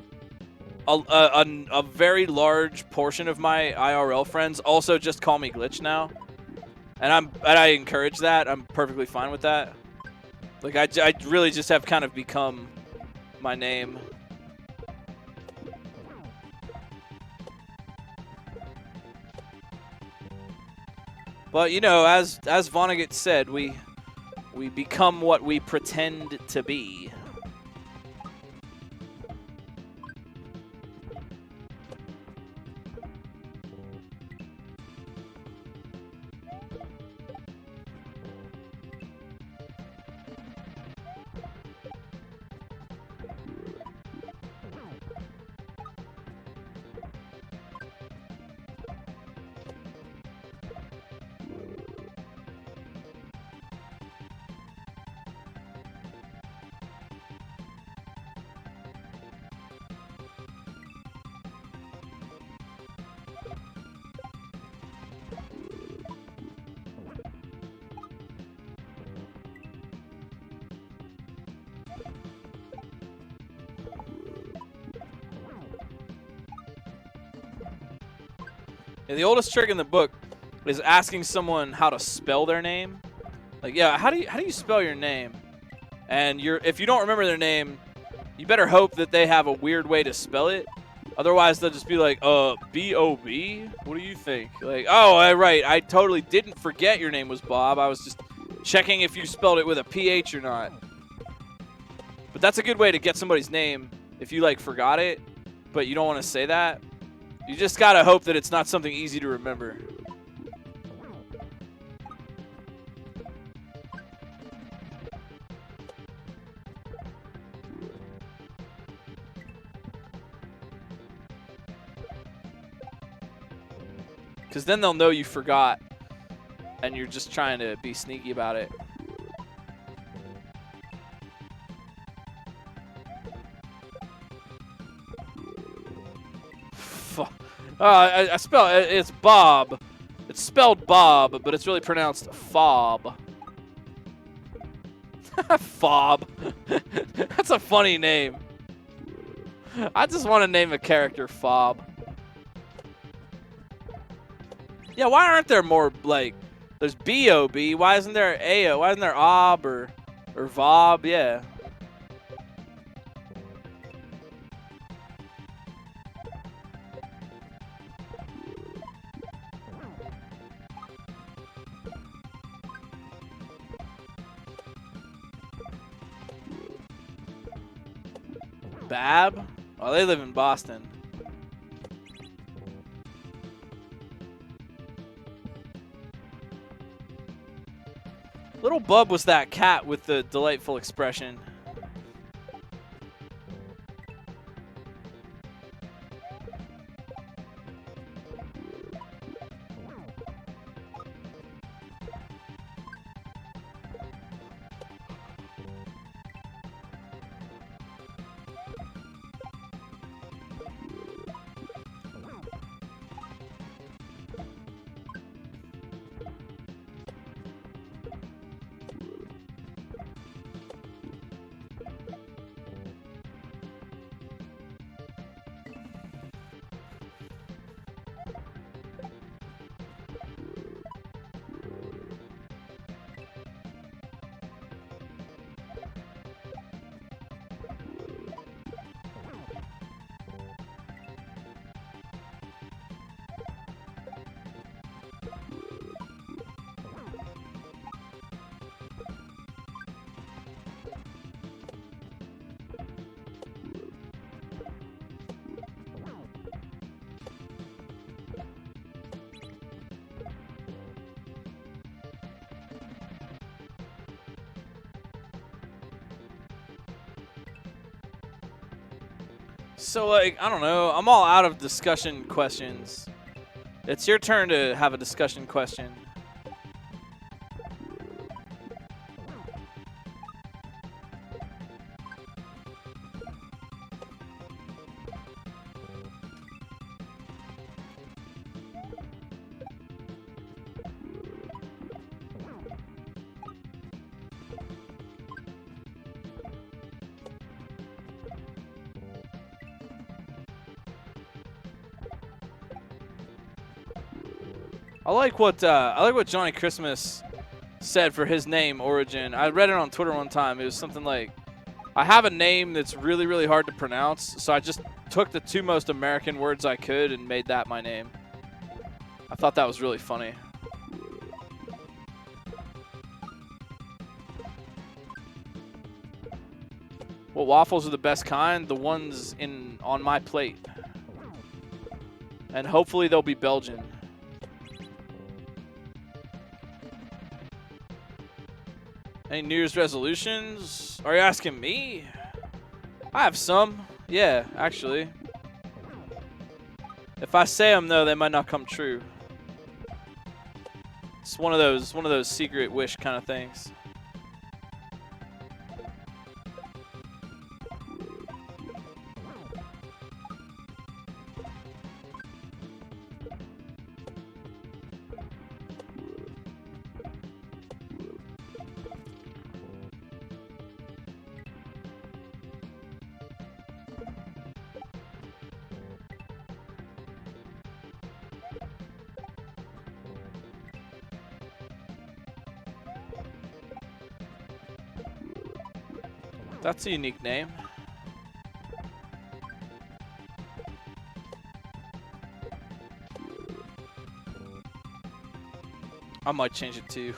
a very large portion of my IRL friends also just call me Glitch now, and I encourage that. I'm perfectly fine with that. Like I really just have kind of become my name. But you know, as Vonnegut said, we become what we pretend to be. Yeah, the oldest trick in the book is asking someone how to spell their name. Like, yeah, how do you spell your name? And if you don't remember their name, you better hope that they have a weird way to spell it. Otherwise, they'll just be like, B-O-B? What do you think? Like, oh, right, I totally didn't forget your name was Bob. I was just checking if you spelled it with a P-H or not. But that's a good way to get somebody's name if you, like, forgot it, but you don't want to say that. You just gotta hope that it's not something easy to remember. Because then they'll know you forgot, and you're just trying to be sneaky about it. I spell it. It's Bob. It's spelled Bob, but it's really pronounced Fob. Fob. That's a funny name. I just want to name a character Fob. Yeah, why aren't there more, like, there's B-O-B, why isn't there A-O, why isn't there OB or VOB, yeah. Bab? Oh, they live in Boston. Little Bub was that cat with the delightful expression. So, like, I don't know. I'm all out of discussion questions. It's your turn to have a discussion question. I like what Johnny Christmas said for his name origin. I read it on Twitter one time. It was something like, I have a name that's really, really hard to pronounce, so I just took the two most American words I could and made that my name. I thought that was really funny. What waffles are the best kind? The ones on my plate. And hopefully they'll be Belgian. Any New Year's resolutions? Are you asking me? I have some. Yeah, actually. If I say them though, they might not come true. It's one of those secret wish kind of things. That's a unique name. I might change it too.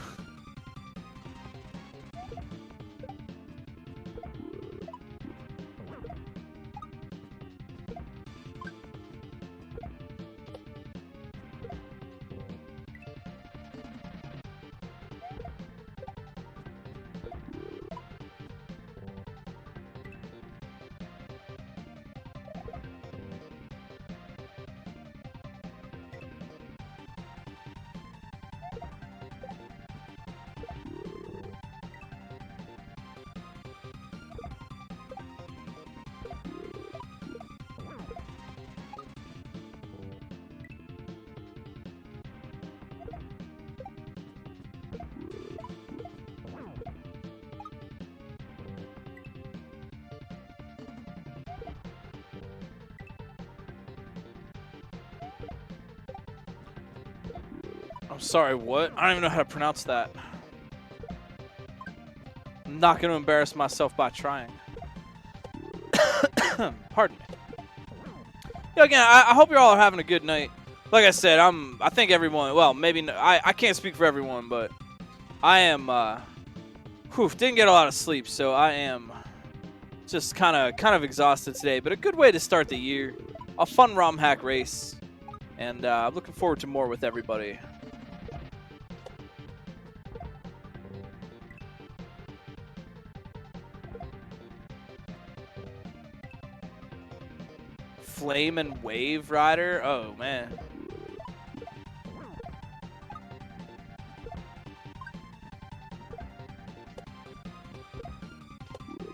I'm sorry, what? I don't even know how to pronounce that. I'm not going to embarrass myself by trying. Pardon me. Yeah, again, I hope you all are having a good night. Like I said, I think everyone, well, maybe, I can't speak for everyone, but I am, didn't get a lot of sleep, so I am just kind of exhausted today, but a good way to start the year. A fun Romhack race, and I'm looking forward to more with everybody. Flame and Wave Rider? Oh, man.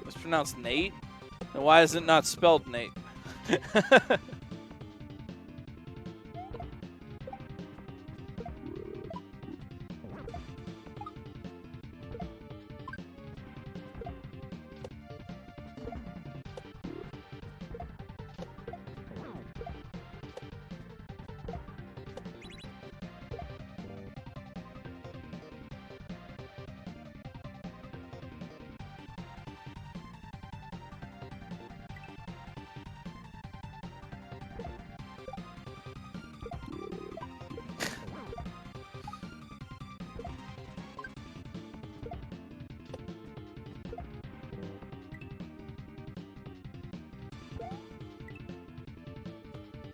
It's pronounced Nate? Then why is it not spelled Nate?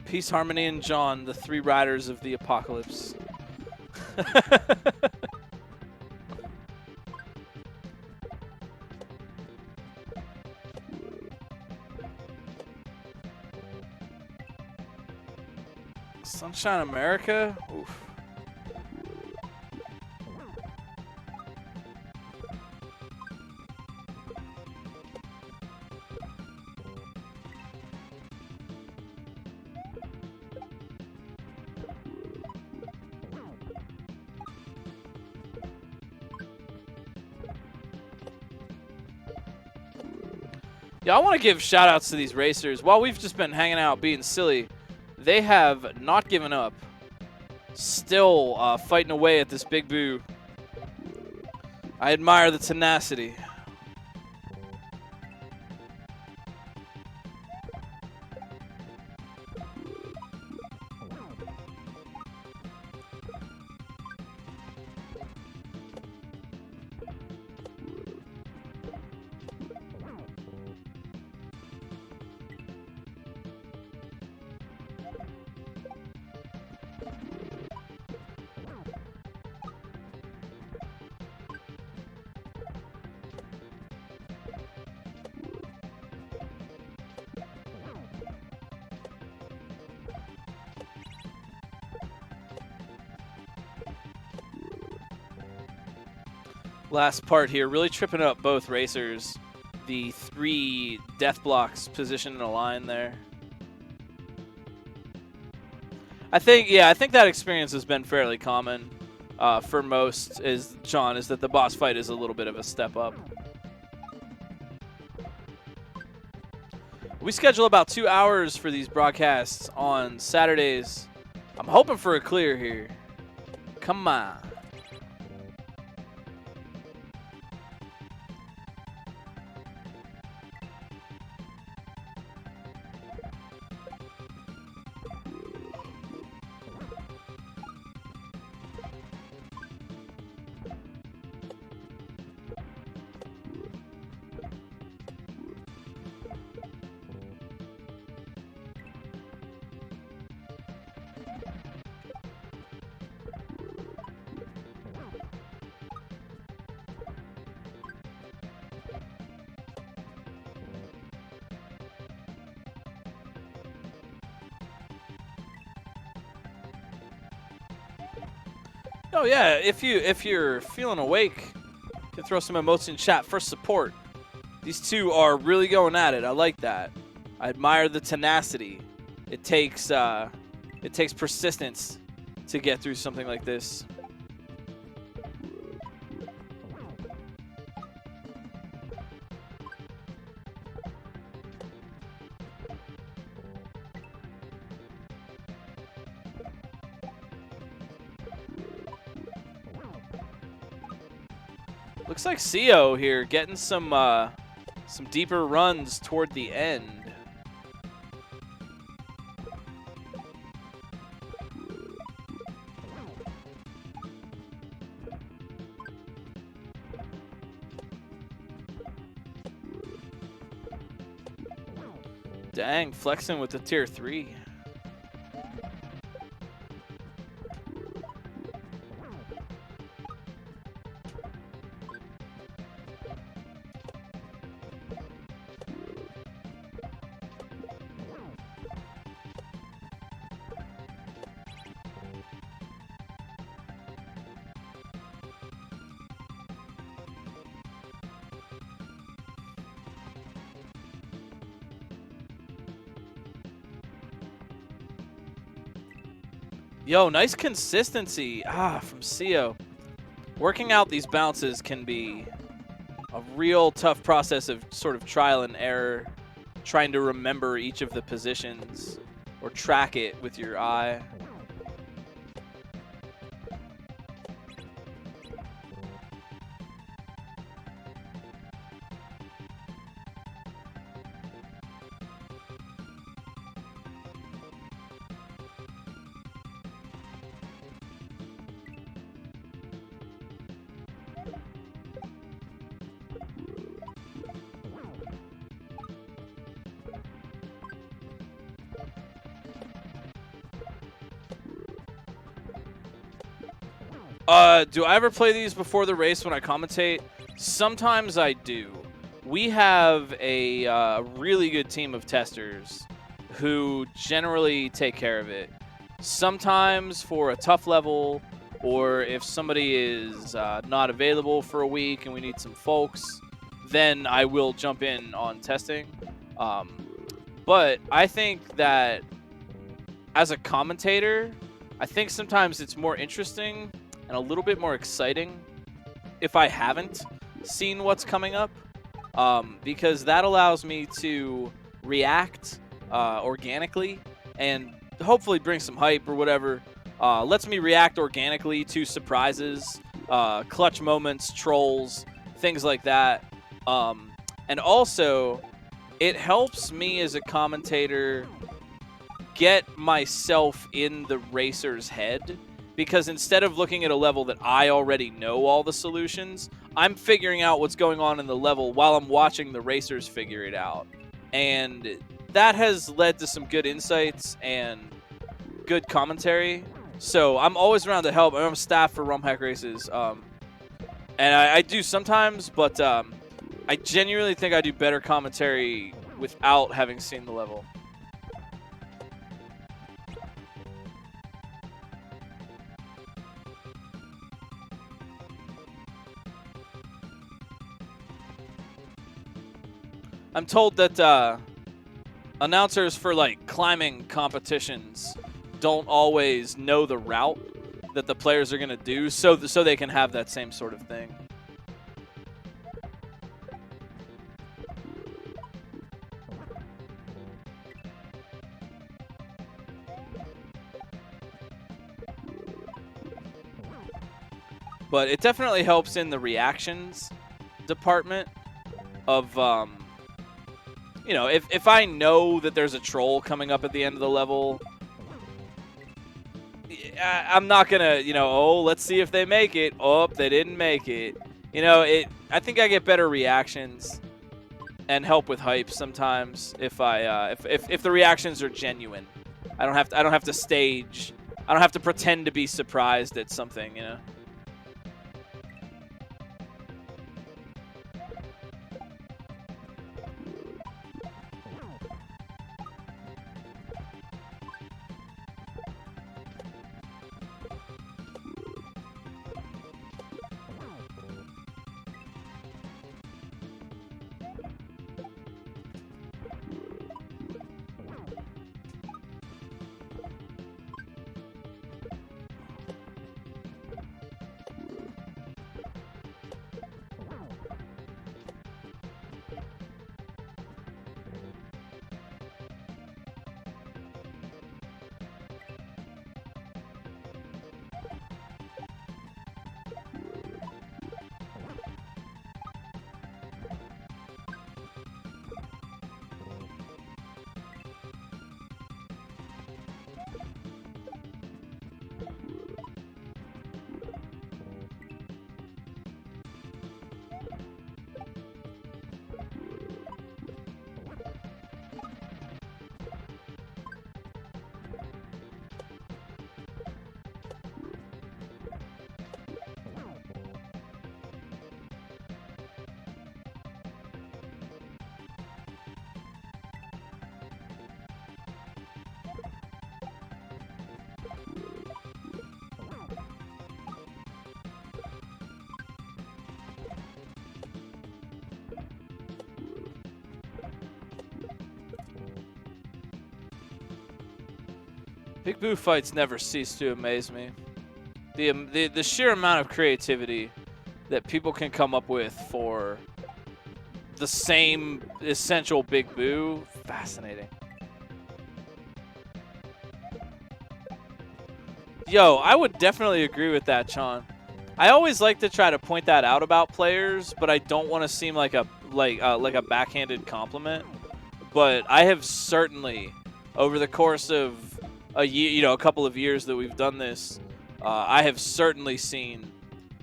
Peace, Harmony, and John, the three riders of the apocalypse. Sunshine America? Oof. Yeah, I want to give shout outs to these racers. While we've just been hanging out being silly, they have not given up. Still fighting away at this Big Boo. I admire the tenacity. Last part here, really tripping up both racers. The 3 death blocks positioned in a line there. I think that experience has been fairly common for most, is that the boss fight is a little bit of a step up. We schedule about 2 hours for these broadcasts on Saturdays. I'm hoping for a clear here. Come on. Oh yeah, if you're feeling awake, you can throw some emotes in chat for support. These two are really going at it. I like that. I admire the tenacity. It takes persistence to get through something like this. Looks like CO here getting some deeper runs toward the end. Dang, flexing with the tier 3. Yo, nice consistency from CO. Working out these bounces can be a real tough process of sort of trial and error, trying to remember each of the positions or track it with your eye. Do I ever play these before the race when I commentate? Sometimes I do. We have a really good team of testers who generally take care of it. Sometimes for a tough level, or if somebody is not available for a week and we need some folks, then I will jump in on testing. But I think that as a commentator, I think sometimes it's more interesting and a little bit more exciting if I haven't seen what's coming up, because that allows me to react organically and hopefully bring some hype or whatever. Lets me react organically to surprises, clutch moments, trolls, things like that. And also, it helps me as a commentator get myself in the racer's head, because instead of looking at a level that I already know all the solutions, I'm figuring out what's going on in the level while I'm watching the racers figure it out. And that has led to some good insights and good commentary. So I'm always around to help. I'm staff for Romhack races. And I do sometimes, but I genuinely think I do better commentary without having seen the level. I'm told that announcers for like climbing competitions don't always know the route that the players are going to do, so they can have that same sort of thing. But it definitely helps in the reactions department of you know, if I know that there's a troll coming up at the end of the level, I'm not gonna, you know, oh, let's see if they make it. Oh, they didn't make it. You know, I think I get better reactions and help with hype sometimes if the reactions are genuine. I don't have to stage. I don't have to pretend to be surprised at something, you know. Big Boo fights never cease to amaze me. The sheer amount of creativity that people can come up with for the same essential Big Boo, fascinating. Yo, I would definitely agree with that, Sean. I always like to try to point that out about players, but I don't want to seem like a backhanded compliment. But I have certainly, over the course of a year, a couple of years that we've done this, I have certainly seen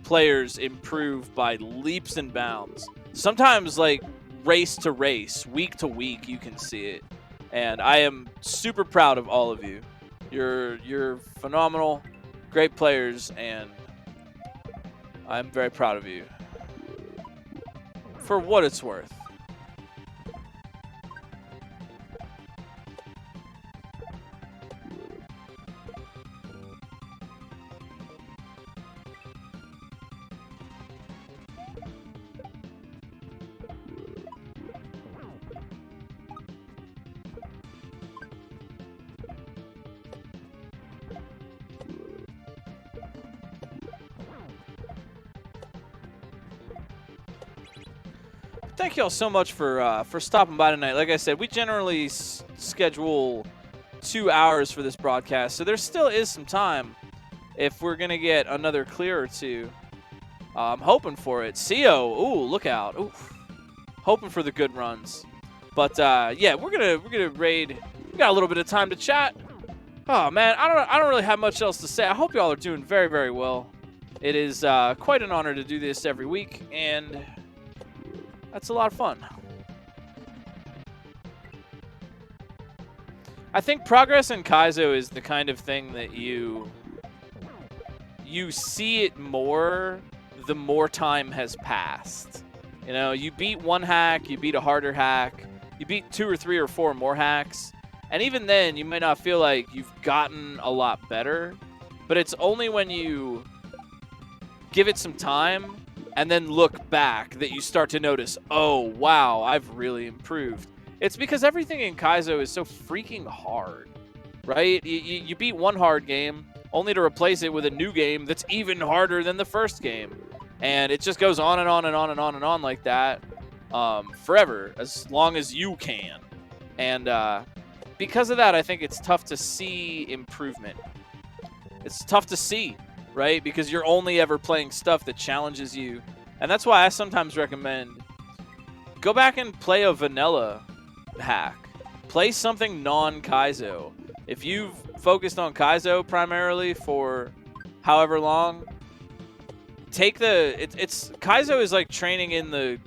players improve by leaps and bounds. Sometimes, like race to race, week to week, you can see it, and I am super proud of all of you. You're phenomenal, great players, and I'm very proud of you. For what it's worth. Thank you all so much for stopping by tonight. Like I said, we generally schedule 2 hours for this broadcast, so there still is some time if we're gonna get another clear or two. I'm hoping for it. CO, ooh, look out! Ooh, hoping for the good runs. But yeah, we're gonna raid. We got a little bit of time to chat. Oh man, I don't really have much else to say. I hope y'all are doing very, very well. It is quite an honor to do this every week, and that's a lot of fun. I think progress in Kaizo is the kind of thing that you see it more the more time has passed. You know, you beat one hack, you beat a harder hack, you beat 2 or 3 or 4 more hacks, and even then you might not feel like you've gotten a lot better, but it's only when you give it some time and then look back that you start to notice, oh, wow, I've really improved. It's because everything in Kaizo is so freaking hard, right? You beat one hard game only to replace it with a new game that's even harder than the first game. And it just goes on and on and on and on and on like that forever, as long as you can. And because of that, I think it's tough to see improvement. It's tough to see, right? Because you're only ever playing stuff that challenges you. And that's why I sometimes recommend go back and play a vanilla hack. Play something non-Kaizo. If you've focused on Kaizo primarily for however long, take it's Kaizo is like training in the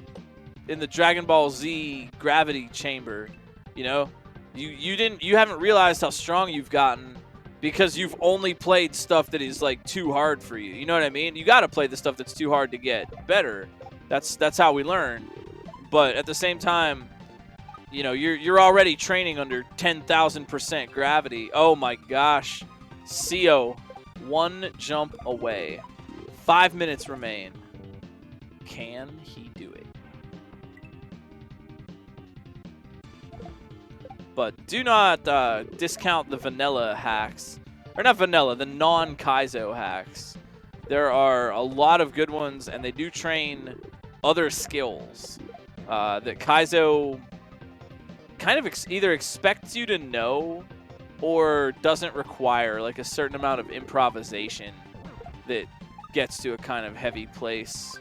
Dragon Ball Z gravity chamber. You know, you haven't realized how strong you've gotten because you've only played stuff that is like too hard for you. You know what I mean? You got to play the stuff that's too hard to get better. That's how we learn. But at the same time, you know, you're already training under 10,000% gravity. Oh my gosh. CO, 1 jump away. 5 minutes remain. Can he do it? But do not discount the vanilla hacks. Or not vanilla, the non-Kaizo hacks. There are a lot of good ones, and they do train other skills that Kaizo kind of either expects you to know or doesn't require, like a certain amount of improvisation that gets to a kind of heavy place.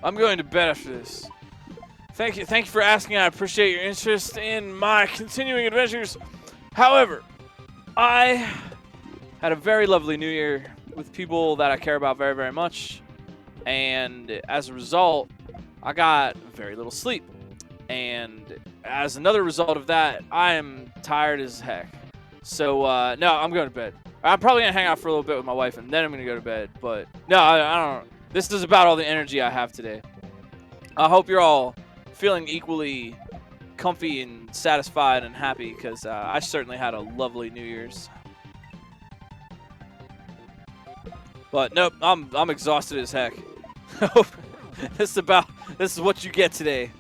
I'm going to bed after this. Thank you for asking. I appreciate your interest in my continuing adventures. However, I had a very lovely New Year with people that I care about very, very much. And as a result, I got very little sleep. And as another result of that, I am tired as heck. So, no, I'm going to bed. I'm probably going to hang out for a little bit with my wife, and then I'm going to go to bed. But, no, I don't know. This is about all the energy I have today. I hope you're all feeling equally comfy and satisfied and happy, because I certainly had a lovely New Year's. But, nope, I'm exhausted as heck. This is what you get today.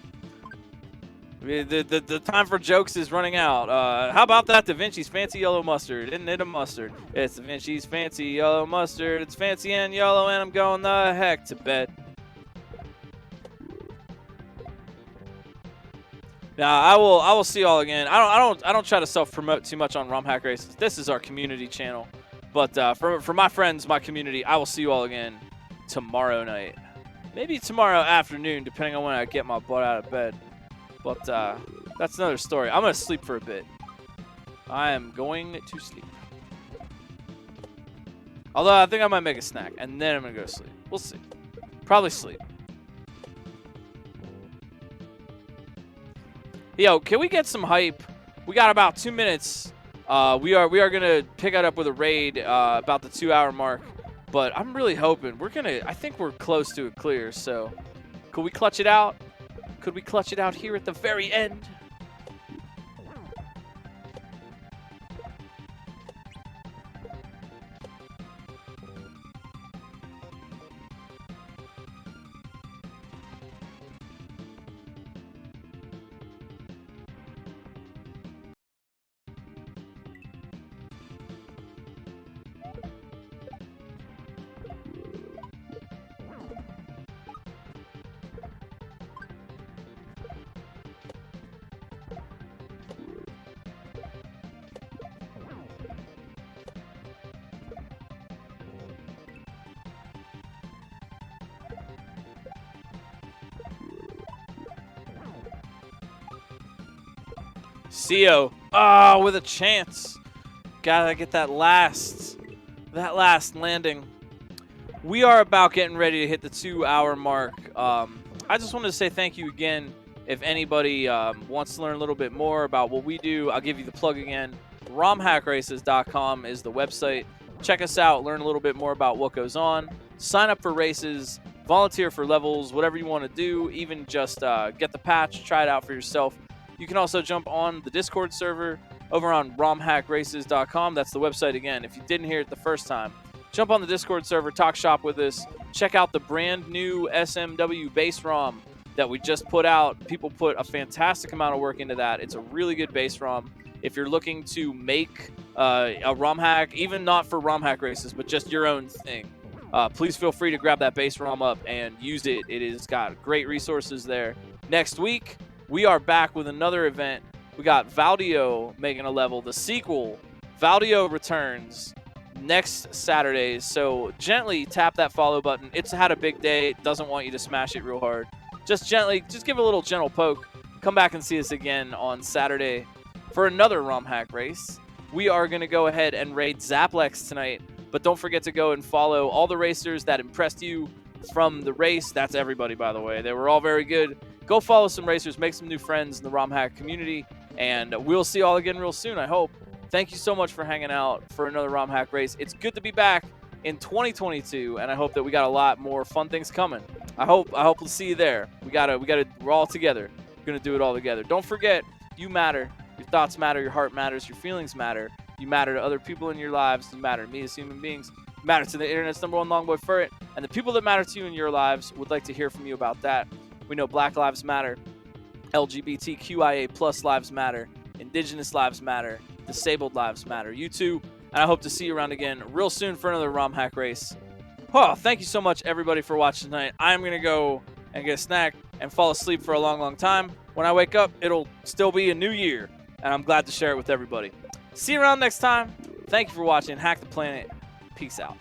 The time for jokes is running out. How about that Da Vinci's fancy yellow mustard? Isn't it a mustard? It's Da Vinci's fancy yellow mustard. It's fancy and yellow, and I'm going the heck to bed. Now I will see y'all again. I don't try to self-promote too much on Romhack Races. This is our community channel. But for my friends, my community, I will see you all again tomorrow night. Maybe tomorrow afternoon, depending on when I get my butt out of bed. But that's another story. I'm going to sleep for a bit. I am going to sleep. Although I think I might make a snack, and then I'm going to go to sleep. We'll see. Probably sleep. Yo, can we get some hype? We got about 2 minutes. We are going to pick it up with a raid about the 2-hour mark. But I'm really hoping I think we're close to a clear. So could we clutch it out? Could we clutch it out here at the very end? CO. Oh, with a chance. Gotta get that last landing. We are about getting ready to hit the 2-hour mark. I just wanted to say thank you again. If anybody wants to learn a little bit more about what we do, I'll give you the plug again. Romhackraces.com is the website. Check us out. Learn a little bit more about what goes on. Sign up for races. Volunteer for levels. Whatever you want to do. Even just get the patch. Try it out for yourself. You can also jump on the Discord server over on romhackraces.com. That's the website again. If you didn't hear it the first time, jump on the Discord server, talk shop with us. Check out the brand new SMW base ROM that we just put out. People put a fantastic amount of work into that. It's a really good base ROM. If you're looking to make a ROM hack, even not for ROM hack races, but just your own thing, please feel free to grab that base ROM up and use it. It has got great resources there. Next week, we are back with another event. We got Valdio making a level. The sequel, Valdio returns next Saturday. So gently tap that follow button. It's had a big day. It doesn't want you to smash it real hard. Just gently, just give it a little gentle poke. Come back and see us again on Saturday for another ROM hack race. We are going to go ahead and raid Zaplex tonight. But don't forget to go and follow all the racers that impressed you from the race. That's everybody, by the way. They were all very good. Go follow some racers, make some new friends in the ROM hack community, and we'll see you all again real soon, I hope. Thank you so much for hanging out for another ROM hack race. It's good to be back in 2022, and I hope that we got a lot more fun things coming. I hope we'll see you there. We're all together. We're gonna do it all together. Don't forget, you matter. Your thoughts matter. Your heart matters. Your feelings matter. You matter to other people in your lives. You matter to me as human beings. You matter to the internet's #1 longboy ferret, and the people that matter to you in your lives would like to hear from you about that. We know Black Lives Matter, LGBTQIA+ lives matter, Indigenous lives matter, disabled lives matter. You too, and I hope to see you around again real soon for another ROM hack race. Oh, thank you so much, everybody, for watching tonight. I'm going to go and get a snack and fall asleep for a long, long time. When I wake up, it'll still be a new year, and I'm glad to share it with everybody. See you around next time. Thank you for watching Hack the Planet. Peace out.